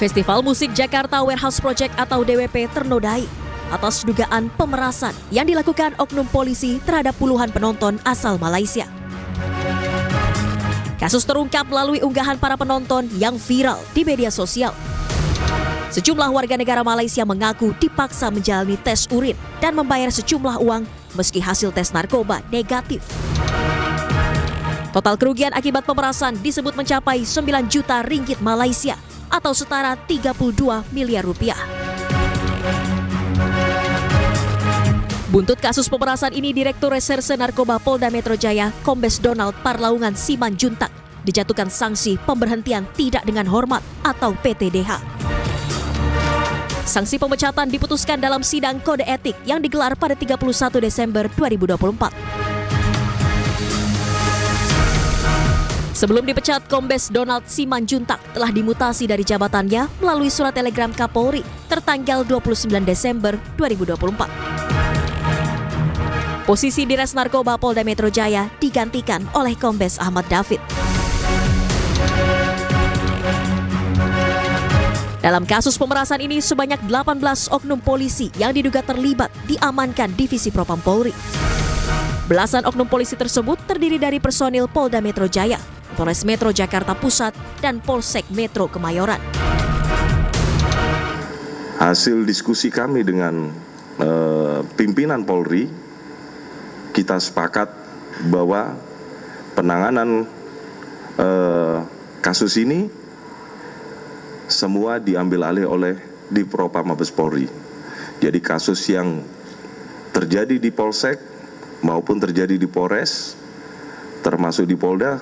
Festival Musik Jakarta Warehouse Project atau DWP ternodai atas dugaan pemerasan yang dilakukan oknum polisi terhadap puluhan penonton asal Malaysia. Kasus terungkap melalui unggahan para penonton yang viral di media sosial. Sejumlah warga negara Malaysia mengaku dipaksa menjalani tes urin dan membayar sejumlah uang meski hasil tes narkoba negatif. Total kerugian akibat pemerasan disebut mencapai 9 juta ringgit Malaysia atau setara 32 miliar rupiah. Buntut kasus pemerasan ini, Direktur Reserse Narkoba Polda Metro Jaya, Kombes Donald Parlaungan Simanjuntak, dijatuhkan sanksi pemberhentian tidak dengan hormat atau PTDH. Sanksi pemecatan diputuskan dalam sidang kode etik yang digelar pada 31 Desember 2024. Sebelum dipecat, Kombes Donald Simanjuntak telah dimutasi dari jabatannya melalui surat telegram Kapolri tertanggal 29 Desember 2024. Posisi Dires Narkoba Polda Metro Jaya digantikan oleh Kombes Ahmad David. Dalam kasus pemerasan ini, sebanyak 18 oknum polisi yang diduga terlibat diamankan Divisi Propam Polri. Belasan oknum polisi tersebut terdiri dari personil Polda Metro Jaya, Polres Metro Jakarta Pusat, dan Polsek Metro Kemayoran.
Hasil diskusi kami dengan pimpinan Polri, kita sepakat bahwa penanganan kasus ini semua diambil alih oleh Divpropam Mabes Polri. Jadi kasus yang terjadi di Polsek maupun terjadi di Polres, termasuk di Polda,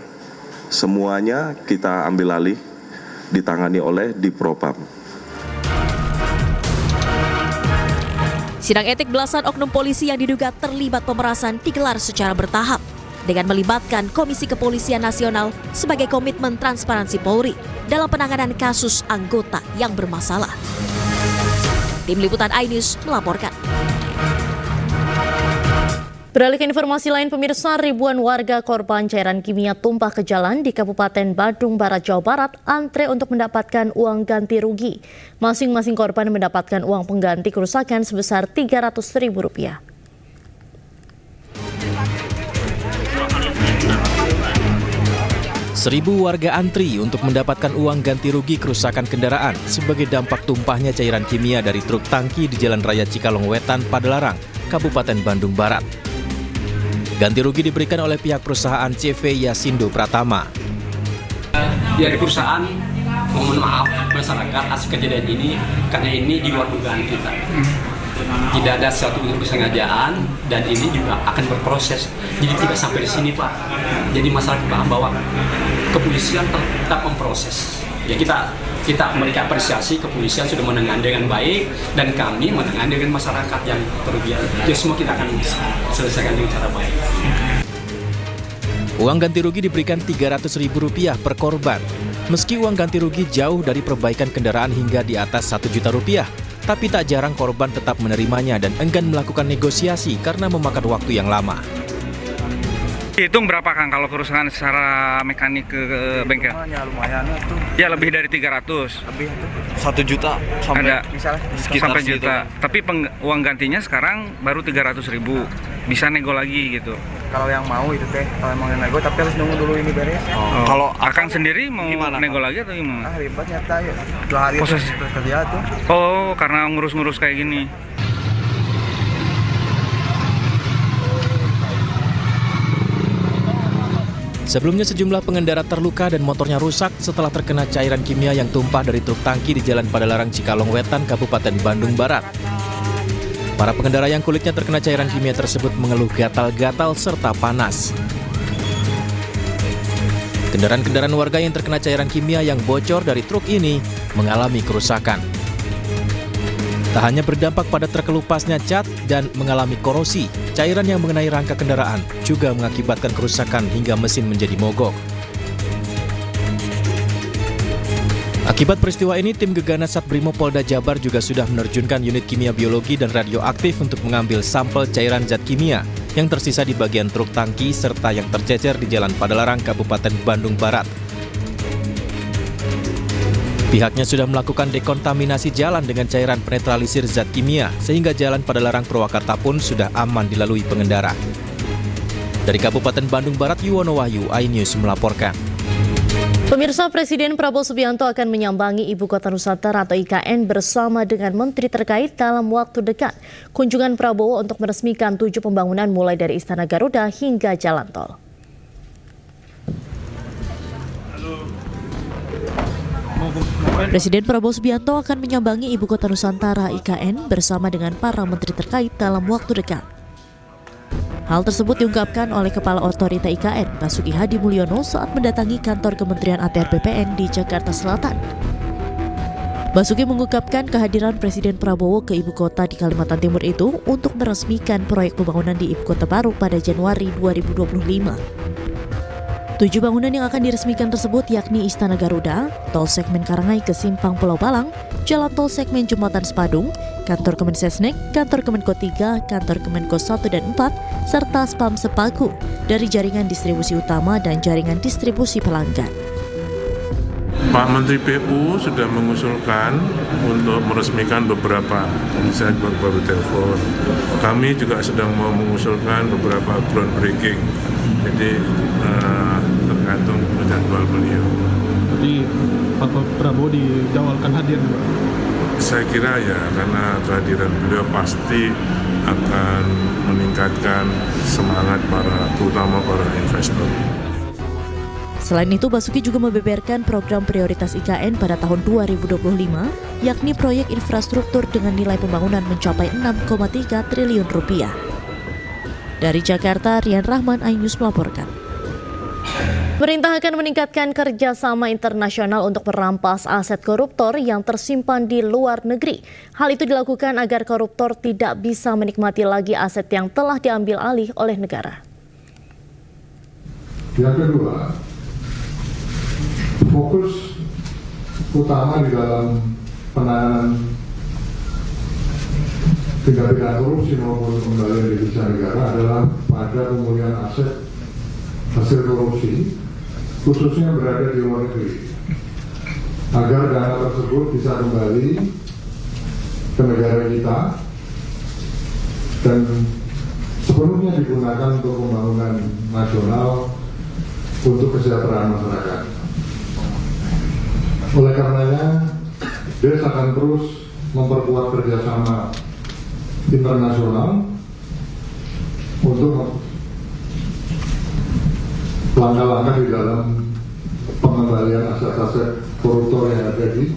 semuanya kita ambil alih ditangani oleh Divpropam.
Sidang etik belasan oknum polisi yang diduga terlibat pemerasan digelar secara bertahap dengan melibatkan Komisi Kepolisian Nasional sebagai komitmen transparansi Polri dalam penanganan kasus anggota yang bermasalah. Tim Liputan iNews melaporkan. Beralih ke informasi lain, pemirsa, ribuan warga korban cairan kimia tumpah ke jalan di Kabupaten Badung Barat, Jawa Barat antre untuk mendapatkan uang ganti rugi. Masing-masing korban mendapatkan uang pengganti kerusakan sebesar Rp300.000.
Seribu warga antri untuk mendapatkan uang ganti rugi kerusakan kendaraan sebagai dampak tumpahnya cairan kimia dari truk tangki di Jalan Raya Cikalong Wetan, Padalarang, Kabupaten Bandung Barat. Ganti rugi diberikan oleh pihak perusahaan CV Yasindo Pratama.
Dari perusahaan mohon maaf masyarakat atas kejadian ini karena ini di luar dugaan kita. Tidak ada suatu kesengajaan dan ini juga akan berproses. Jadi tidak sampai di sini, Pak. Jadi masyarakat paham bahwa kepolisian tetap memproses. Ya kita memberikan apresiasi, kepolisian sudah menangani dengan baik dan kami menangani dengan masyarakat yang kerugian. Jadi semua kita akan selesaikan dengan cara baik.
Uang ganti rugi diberikan Rp300.000 per korban. Meski uang ganti rugi jauh dari perbaikan kendaraan hingga di atas Rp1 juta, tapi tak jarang korban tetap menerimanya dan enggan melakukan negosiasi karena memakan waktu yang lama.
Dihitung berapa Kang kalau kerusakan secara mekanik ke bengkel?
Ya lumayan itu.
Ya lebih dari 300.
Lebih itu. 1 juta sampai
ada
misalnya
sampai juta. Tapi uang gantinya sekarang baru 300.000. Bisa nego lagi gitu.
Kalau yang mau itu teh, kalau mau nego tapi harus nunggu dulu ini beres.
Oh. Kalau Akang sendiri mau nego lagi atau gimana?
Ribet nyata ya. 2 hari kerja tuh.
Oh, karena ngurus-ngurus kayak gini.
Sebelumnya sejumlah pengendara terluka dan motornya rusak setelah terkena cairan kimia yang tumpah dari truk tangki di Jalan Padalarang Cikalong Wetan, Kabupaten Bandung Barat. Para pengendara yang kulitnya terkena cairan kimia tersebut mengeluh gatal-gatal serta panas. Kendaraan-kendaraan warga yang terkena cairan kimia yang bocor dari truk ini mengalami kerusakan. Tak hanya berdampak pada terkelupasnya cat dan mengalami korosi, cairan yang mengenai rangka kendaraan juga mengakibatkan kerusakan hingga mesin menjadi mogok. Akibat peristiwa ini, tim Gegana Satbrimo Polda Jabar juga sudah menerjunkan unit kimia biologi dan radioaktif untuk mengambil sampel cairan zat kimia yang tersisa di bagian truk tangki serta yang tercecer di Jalan Padalarang, Kabupaten Bandung Barat. Pihaknya sudah melakukan dekontaminasi jalan dengan cairan penetralisir zat kimia, sehingga Jalan Padalarang Purwakarta pun sudah aman dilalui pengendara. Dari Kabupaten Bandung Barat, Yuwono Wahyu, iNews melaporkan.
Pemirsa, Presiden Prabowo Subianto akan menyambangi Ibu Kota Nusantara atau IKN bersama dengan menteri terkait dalam waktu dekat. Kunjungan Prabowo untuk meresmikan 7 pembangunan mulai dari Istana Garuda hingga Jalan Tol. Presiden Prabowo Subianto akan menyambangi Ibu Kota Nusantara IKN bersama dengan para menteri terkait dalam waktu dekat. Hal tersebut diungkapkan oleh Kepala Otorita IKN, Basuki Hadi Mulyono saat mendatangi kantor Kementerian ATR BPN di Jakarta Selatan. Basuki mengungkapkan kehadiran Presiden Prabowo ke Ibu Kota di Kalimantan Timur itu untuk meresmikan proyek pembangunan di Ibu Kota baru pada Januari 2025. 7 bangunan yang akan diresmikan tersebut yakni Istana Garuda, Tol Segmen Karangai ke Simpang Pulau Balang, Jalan Tol Segmen Jembatan Sepadung, Kantor Kemensesnek, Kantor Kemenko 3, Kantor Kemenko 1 dan 4, serta Spam Sepaku dari jaringan distribusi utama dan jaringan distribusi pelanggan.
Pak Menteri PU sudah mengusulkan untuk meresmikan beberapa, saya baru telepon. Kami juga sedang mau mengusulkan beberapa groundbreaking. Jadi tergantung jadwal beliau.
Jadi Pak Prabowo dijadwalkan hadir juga?
Saya kira ya, karena kehadiran beliau pasti akan meningkatkan semangat terutama para investor.
Selain itu, Basuki juga membeberkan program prioritas IKN pada tahun 2025, yakni proyek infrastruktur dengan nilai pembangunan mencapai 6,3 triliun rupiah. Dari Jakarta, Rian Rahman, iNews melaporkan. Pemerintah akan meningkatkan kerjasama internasional untuk merampas aset koruptor yang tersimpan di luar negeri. Hal itu dilakukan agar koruptor tidak bisa menikmati lagi aset yang telah diambil alih oleh negara.
Yang kedua, fokus utama di dalam penanganan tindak pidana korupsi maupun pengembalian devisa negara adalah pada pemulihan aset hasil korupsi, khususnya berada di luar negeri, agar dana tersebut bisa kembali ke negara kita dan sepenuhnya digunakan untuk pembangunan nasional untuk kesejahteraan masyarakat. Oleh karenanya, DES akan terus memperkuat kerjasama internasional untuk langkah-langkah di dalam pengembalian aset-aset koruptor yang ada di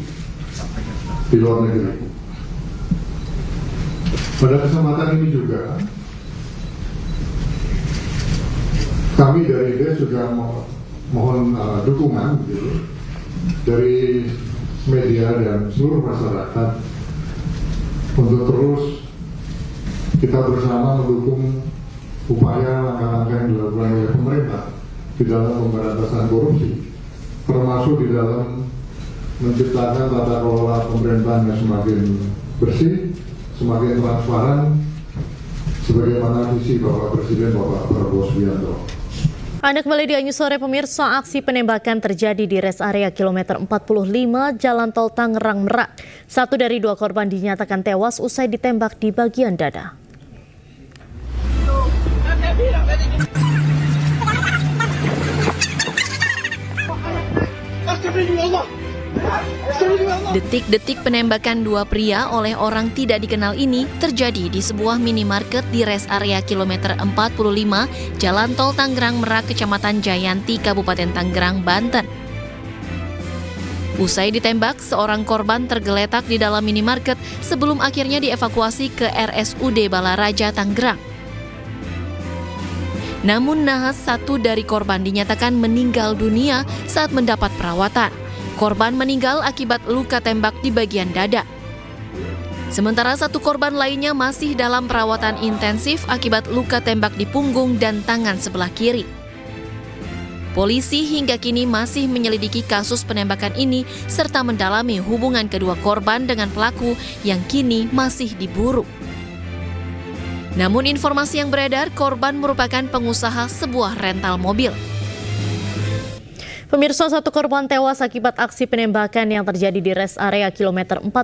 luar negeri. Pada kesempatan ini juga kami dari DES juga mohon dukungan gitu, dari media dan seluruh masyarakat untuk terus kita bersama mendukung upaya langkah-langkah yang dilakukan oleh pemerintah di dalam pemberantasan korupsi, termasuk di dalam menciptakan tata kelola pemerintahan yang semakin bersih, semakin transparan, sebagaimana visi Bapak Presiden Bapak Prabowo Subianto.
Anda kembali di Anyu Sore pemirsa, aksi penembakan terjadi di rest area kilometer 45 Jalan Tol Tangerang Merak. 1 dari 2 korban dinyatakan tewas usai ditembak di bagian dada.
Detik-detik penembakan 2 pria oleh orang tidak dikenal ini terjadi di sebuah minimarket di rest area kilometer 45 Jalan Tol Tangerang Merak, Kecamatan Jayanti, Kabupaten Tangerang, Banten. Usai ditembak, seorang korban tergeletak di dalam minimarket sebelum akhirnya dievakuasi ke RSUD Balaraja, Tangerang. Namun nahas 1 dari korban dinyatakan meninggal dunia saat mendapat perawatan. Korban meninggal akibat luka tembak di bagian dada. Sementara 1 korban lainnya masih dalam perawatan intensif akibat luka tembak di punggung dan tangan sebelah kiri. Polisi hingga kini masih menyelidiki kasus penembakan ini serta mendalami hubungan kedua korban dengan pelaku yang kini masih diburu. Namun informasi yang beredar, korban merupakan pengusaha sebuah rental mobil.
Pemirsa, 1 korban tewas akibat aksi penembakan yang terjadi di rest area kilometer 45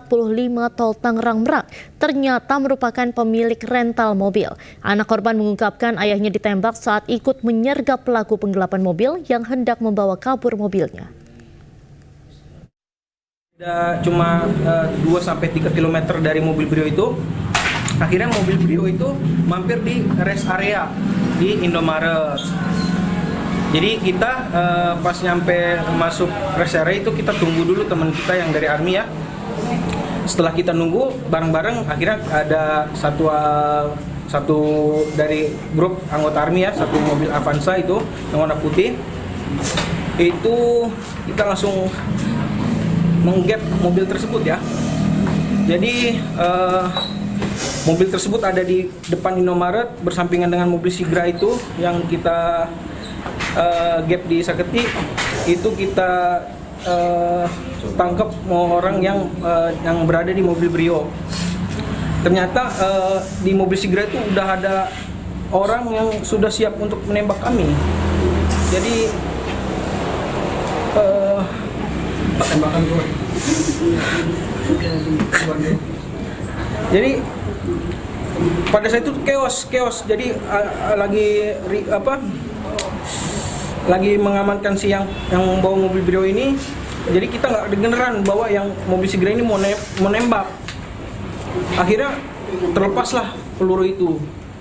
Tol Tangerang Merak ternyata merupakan pemilik rental mobil. Anak korban mengungkapkan ayahnya ditembak saat ikut menyergap pelaku penggelapan mobil yang hendak membawa kabur mobilnya.
Cuma 2-3 km dari mobil Brio itu, akhirnya mobil Brio itu mampir di rest area di Indomaret. Jadi kita pas nyampe masuk rest area itu kita tunggu dulu teman kita yang dari Army ya. Setelah kita nunggu bareng-bareng, akhirnya ada satu dari grup anggota Army ya, 1 mobil Avanza itu yang warna putih. Itu kita langsung menggap mobil tersebut ya. Jadi mobil tersebut ada di depan Indomaret bersampingan dengan mobil Sigra itu yang kita gap di Saketi. Itu kita tangkap orang yang berada di mobil Brio. Ternyata di mobil Sigra itu udah ada orang yang sudah siap untuk menembak kami. Jadi tembakan dulu. Jadi pada saat itu chaos. Jadi lagi mengamankan si yang bawa mobil Brio ini. Jadi kita nggak dengeran bahwa yang mobil Sigra ini mau nembak. Akhirnya terlepaslah peluru itu.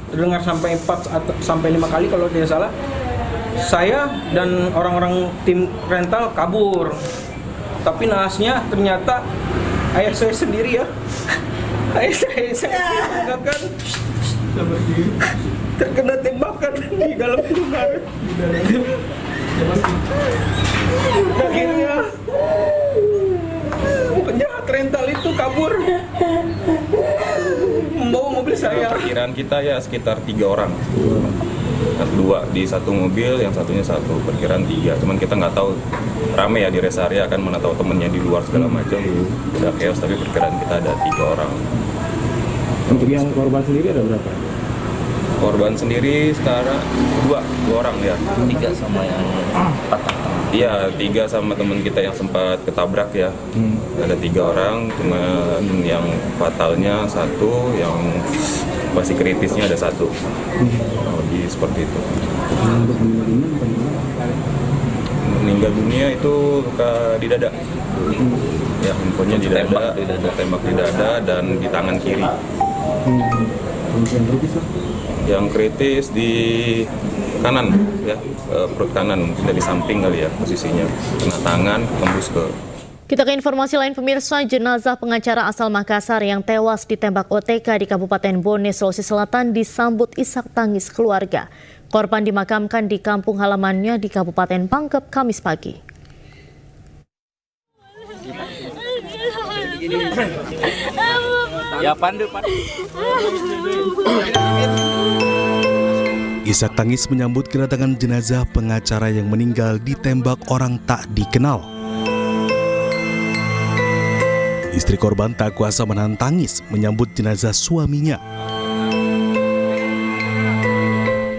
Terdengar sampai 4 sampai 5 kali kalau tidak salah. Saya dan orang-orang tim rental kabur. Tapi nahasnya ternyata ayah saya sendiri ya. Ayah saya mengatakan terkena tembakan di dalam Indomaret. Akhirnya penjahat rental itu kabur membawa mobil saya.
Perkiraan kita ya sekitar 3 orang. 2 di 1 mobil, yang satunya 1, perkiraan 3. Cuman kita nggak tahu, rame ya di rest area kan, mana tahu temennya di luar segala macam. Udah chaos, tapi perkiraan kita ada 3 orang.
Untuk yang korban sendiri ada berapa?
Korban sendiri sekarang 2 orang ya.
3 sama yang patah.
Iya, 3 sama teman kita yang sempat ketabrak ya. Ada 3 orang, cuma yang fatalnya 1, yang masih kritisnya ada 1. Jadi seperti itu. Meninggal dunia itu luka di dada. Ya, infonya di dada, tembak di dada dan di tangan kiri. Yang kritis di kanan ya, perut kanan, mungkin dari samping kali ya posisinya, kena tangan, tembus ke.
Kita ke informasi lain pemirsa, jenazah pengacara asal Makassar yang tewas ditembak OTK di Kabupaten Bone, Sulawesi Selatan disambut isak tangis keluarga. Korban dimakamkan di kampung halamannya di Kabupaten Pangkep Kamis pagi.
Ya pandu.
Isak tangis menyambut kedatangan jenazah pengacara yang meninggal ditembak orang tak dikenal. Istri korban tak kuasa menahan tangis menyambut jenazah suaminya.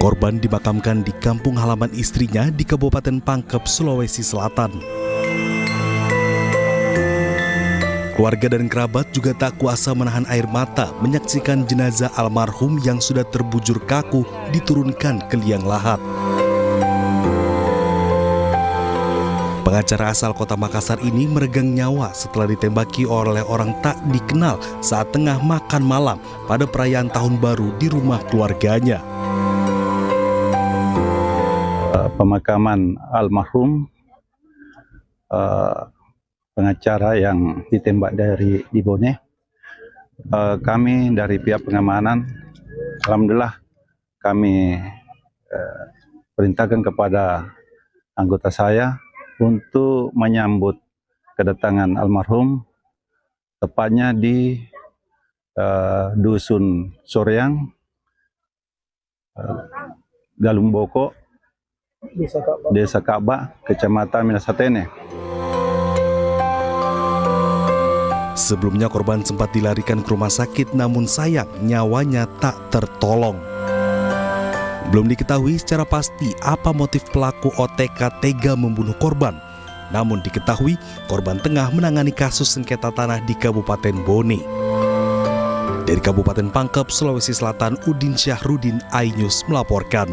Korban dimakamkan di kampung halaman istrinya di Kabupaten Pangkep, Sulawesi Selatan. Keluarga dan kerabat juga tak kuasa menahan air mata menyaksikan jenazah almarhum yang sudah terbujur kaku diturunkan ke liang lahat. Pengacara asal kota Makassar ini meregang nyawa setelah ditembaki oleh orang tak dikenal saat tengah makan malam pada perayaan Tahun Baru di rumah keluarganya.
Pemakaman almarhum pengacara yang ditembak dari Dibone, kami dari pihak pengamanan, alhamdulillah kami perintahkan kepada anggota saya untuk menyambut kedatangan almarhum, tepatnya di Dusun Soreang, Galumboko, Desa Ka'bah, Kecamatan Minasatene.
Sebelumnya korban sempat dilarikan ke rumah sakit, namun sayang nyawanya tak tertolong. Belum diketahui secara pasti apa motif pelaku OTK tega membunuh korban. Namun diketahui korban tengah menangani kasus sengketa tanah di Kabupaten Bone. Dari Kabupaten Pangkep, Sulawesi Selatan, Udin Syahrudin, iNews melaporkan.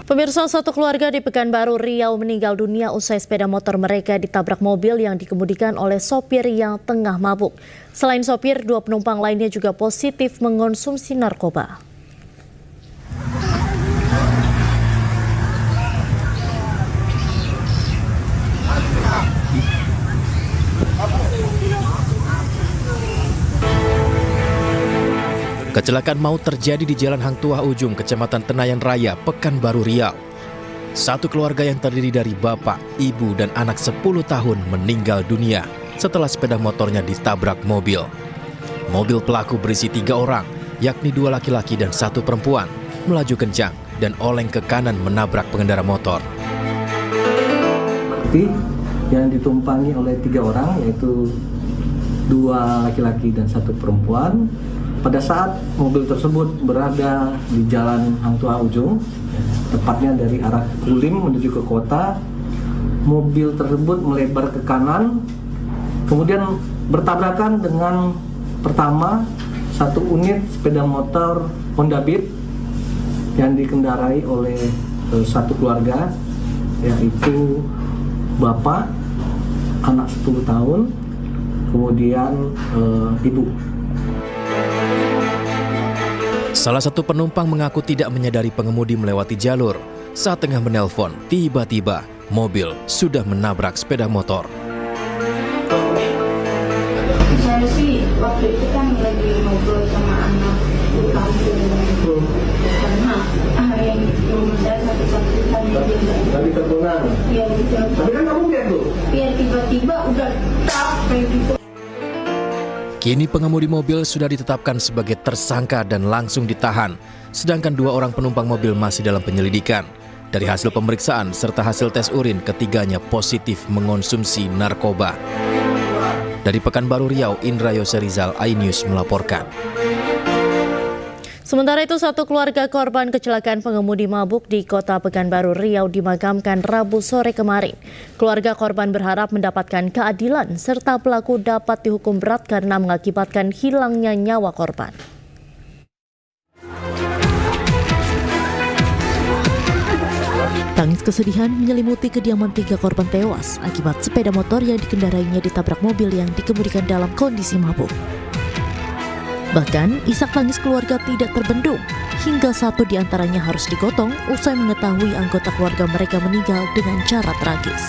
Pemirsa, satu keluarga di Pekanbaru Riau meninggal dunia usai sepeda motor mereka ditabrak mobil yang dikemudikan oleh sopir yang tengah mabuk. Selain sopir, 2 penumpang lainnya juga positif mengonsumsi narkoba.
Kecelakaan maut terjadi di Jalan Hang Tuah Ujung, Kecamatan Tenayan Raya, Pekanbaru Riau. Satu keluarga yang terdiri dari bapak, ibu, dan anak 10 tahun meninggal dunia setelah sepeda motornya ditabrak mobil. Mobil pelaku berisi 3 orang, yakni 2 laki-laki dan 1 perempuan, melaju kencang dan oleng ke kanan menabrak pengendara motor.
Yang ditumpangi oleh 3 orang, yaitu 2 laki-laki dan 1 perempuan. Pada saat mobil tersebut berada di Jalan Hang Tuah Ujung, tepatnya dari arah Kulim menuju ke kota, mobil tersebut melebar ke kanan, kemudian bertabrakan dengan pertama 1 unit sepeda motor Honda Beat yang dikendarai oleh 1 keluarga, yaitu bapak, anak 10 tahun, kemudian ibu.
Salah satu penumpang mengaku tidak menyadari pengemudi melewati jalur. Saat tengah menelpon, tiba-tiba mobil sudah menabrak sepeda motor.
Saya sih waktu itu kan lagi ngobrol sama anak karena yang rumah saya satu-satunya
Tadi terpulang.
Iya gitu.
Tapi kan kamu lihat tuh.
Iya tiba-tiba udah tap kayak gitu.
Kini pengemudi mobil sudah ditetapkan sebagai tersangka dan langsung ditahan, sedangkan 2 orang penumpang mobil masih dalam penyelidikan. Dari hasil pemeriksaan serta hasil tes urin, ketiganya positif mengonsumsi narkoba. Dari Pekanbaru Riau, Indra Yoserizal, iNews melaporkan.
Sementara itu, satu keluarga korban kecelakaan pengemudi mabuk di kota Pekanbaru Riau dimakamkan Rabu sore kemarin. Keluarga korban berharap mendapatkan keadilan serta pelaku dapat dihukum berat karena mengakibatkan hilangnya nyawa korban. Tangis kesedihan menyelimuti kediaman 3 korban tewas akibat sepeda motor yang dikendarainya ditabrak mobil yang dikemudikan dalam kondisi mabuk. Bahkan, isak tangis keluarga tidak terbendung, hingga 1 di antaranya harus digotong usai mengetahui anggota keluarga mereka meninggal dengan cara tragis.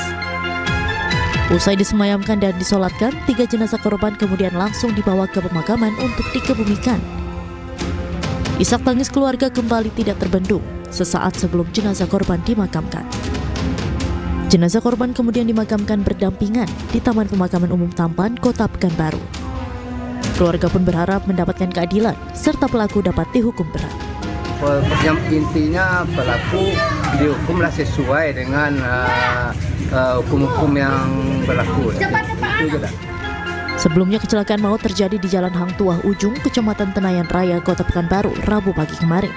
Usai disemayamkan dan disolatkan, 3 jenazah korban kemudian langsung dibawa ke pemakaman untuk dikebumikan. Isak tangis keluarga kembali tidak terbendung sesaat sebelum jenazah korban dimakamkan. Jenazah korban kemudian dimakamkan berdampingan di Taman Pemakaman Umum Tampan, Kota Pekanbaru. Keluarga pun berharap mendapatkan keadilan serta pelaku dapat dihukum berat.
Yang intinya pelaku dihukumlah sesuai dengan hukum-hukum yang berlaku.
Sebelumnya kecelakaan maut terjadi di Jalan Hang Tuah Ujung, Kecamatan Tenayan Raya, Kota Pekanbaru, Rabu pagi kemarin.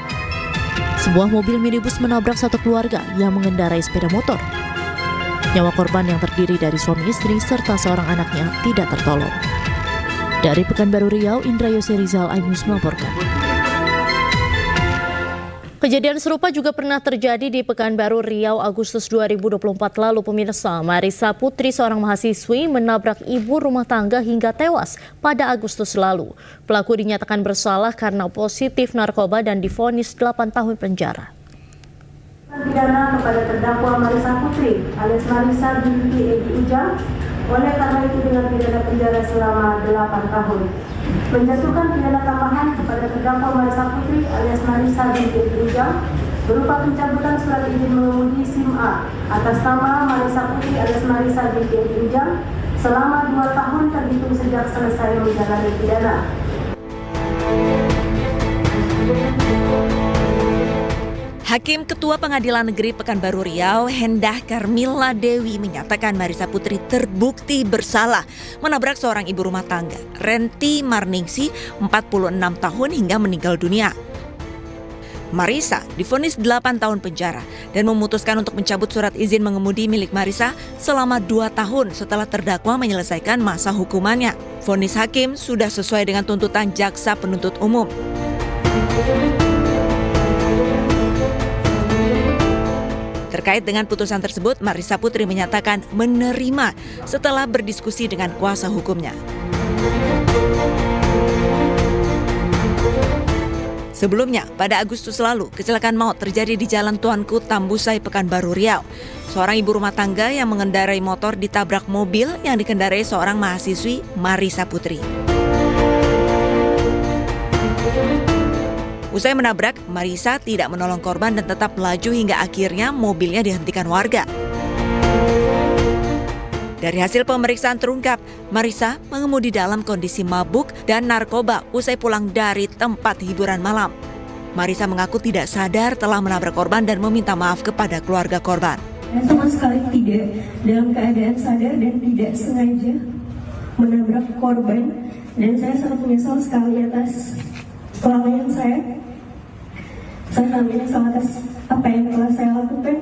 Sebuah mobil minibus menabrak satu keluarga yang mengendarai sepeda motor. Nyawa korban yang terdiri dari suami istri serta seorang anaknya tidak tertolong. Dari Pekanbaru Riau, Indra Yose Rizal, iNews melaporkan. Kejadian serupa juga pernah terjadi di Pekanbaru Riau Agustus 2024 lalu. Pemirsa, Marisa Putri, seorang mahasiswi, menabrak ibu rumah tangga hingga tewas pada Agustus lalu. Pelaku dinyatakan bersalah karena positif narkoba dan divonis 8 tahun penjara.
Pidana kepada terdakwa Marisa Putri alias Marisa binti Edi Ujang, oleh karena itu dengan pidana penjara selama 8 tahun. Menjatuhkan pidana tambahan kepada terdakwa Marisa Putri alias Marisa binti Edi Ujang berupa pencabutan surat izin mengemudi SIM A atas nama Marisa Putri alias Marisa binti Edi Ujang selama 2 tahun terhitung sejak selesai menjalani pidana.
Hakim Ketua Pengadilan Negeri Pekanbaru Riau, Hendah Karmila Dewi, menyatakan Marisa Putri terbukti bersalah menabrak seorang ibu rumah tangga, Renti Marningsi, 46 tahun hingga meninggal dunia. Marisa divonis 8 tahun penjara dan memutuskan untuk mencabut surat izin mengemudi milik Marisa selama 2 tahun setelah terdakwa menyelesaikan masa hukumannya. Vonis hakim sudah sesuai dengan tuntutan jaksa penuntut umum. Terkait dengan putusan tersebut, Marisa Putri menyatakan menerima setelah berdiskusi dengan kuasa hukumnya. Sebelumnya, pada Agustus lalu, kecelakaan maut terjadi di Jalan Tuanku, Tambusai, Pekanbaru Riau. Seorang ibu rumah tangga yang mengendarai motor ditabrak mobil yang dikendarai seorang mahasiswi, Marisa Putri. Usai menabrak, Marisa tidak menolong korban dan tetap melaju hingga akhirnya mobilnya dihentikan warga. Dari hasil pemeriksaan terungkap, Marisa mengemudi dalam kondisi mabuk dan narkoba usai pulang dari tempat hiburan malam. Marisa mengaku tidak sadar telah menabrak korban dan meminta maaf kepada keluarga korban.
Sama sekali tidak dalam keadaan sadar dan tidak sengaja menabrak korban, dan saya sangat menyesal sekali atas kelalaian saya. Saya sangat menyesal atas apa yang telah saya lakukan.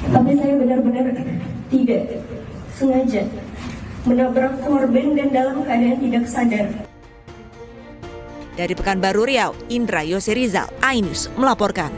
Tapi saya benar-benar tidak sengaja menabrak korban dan dalam keadaan tidak sadar.
Dari Pekanbaru Riau, Indra Yose Rizal, iNews melaporkan.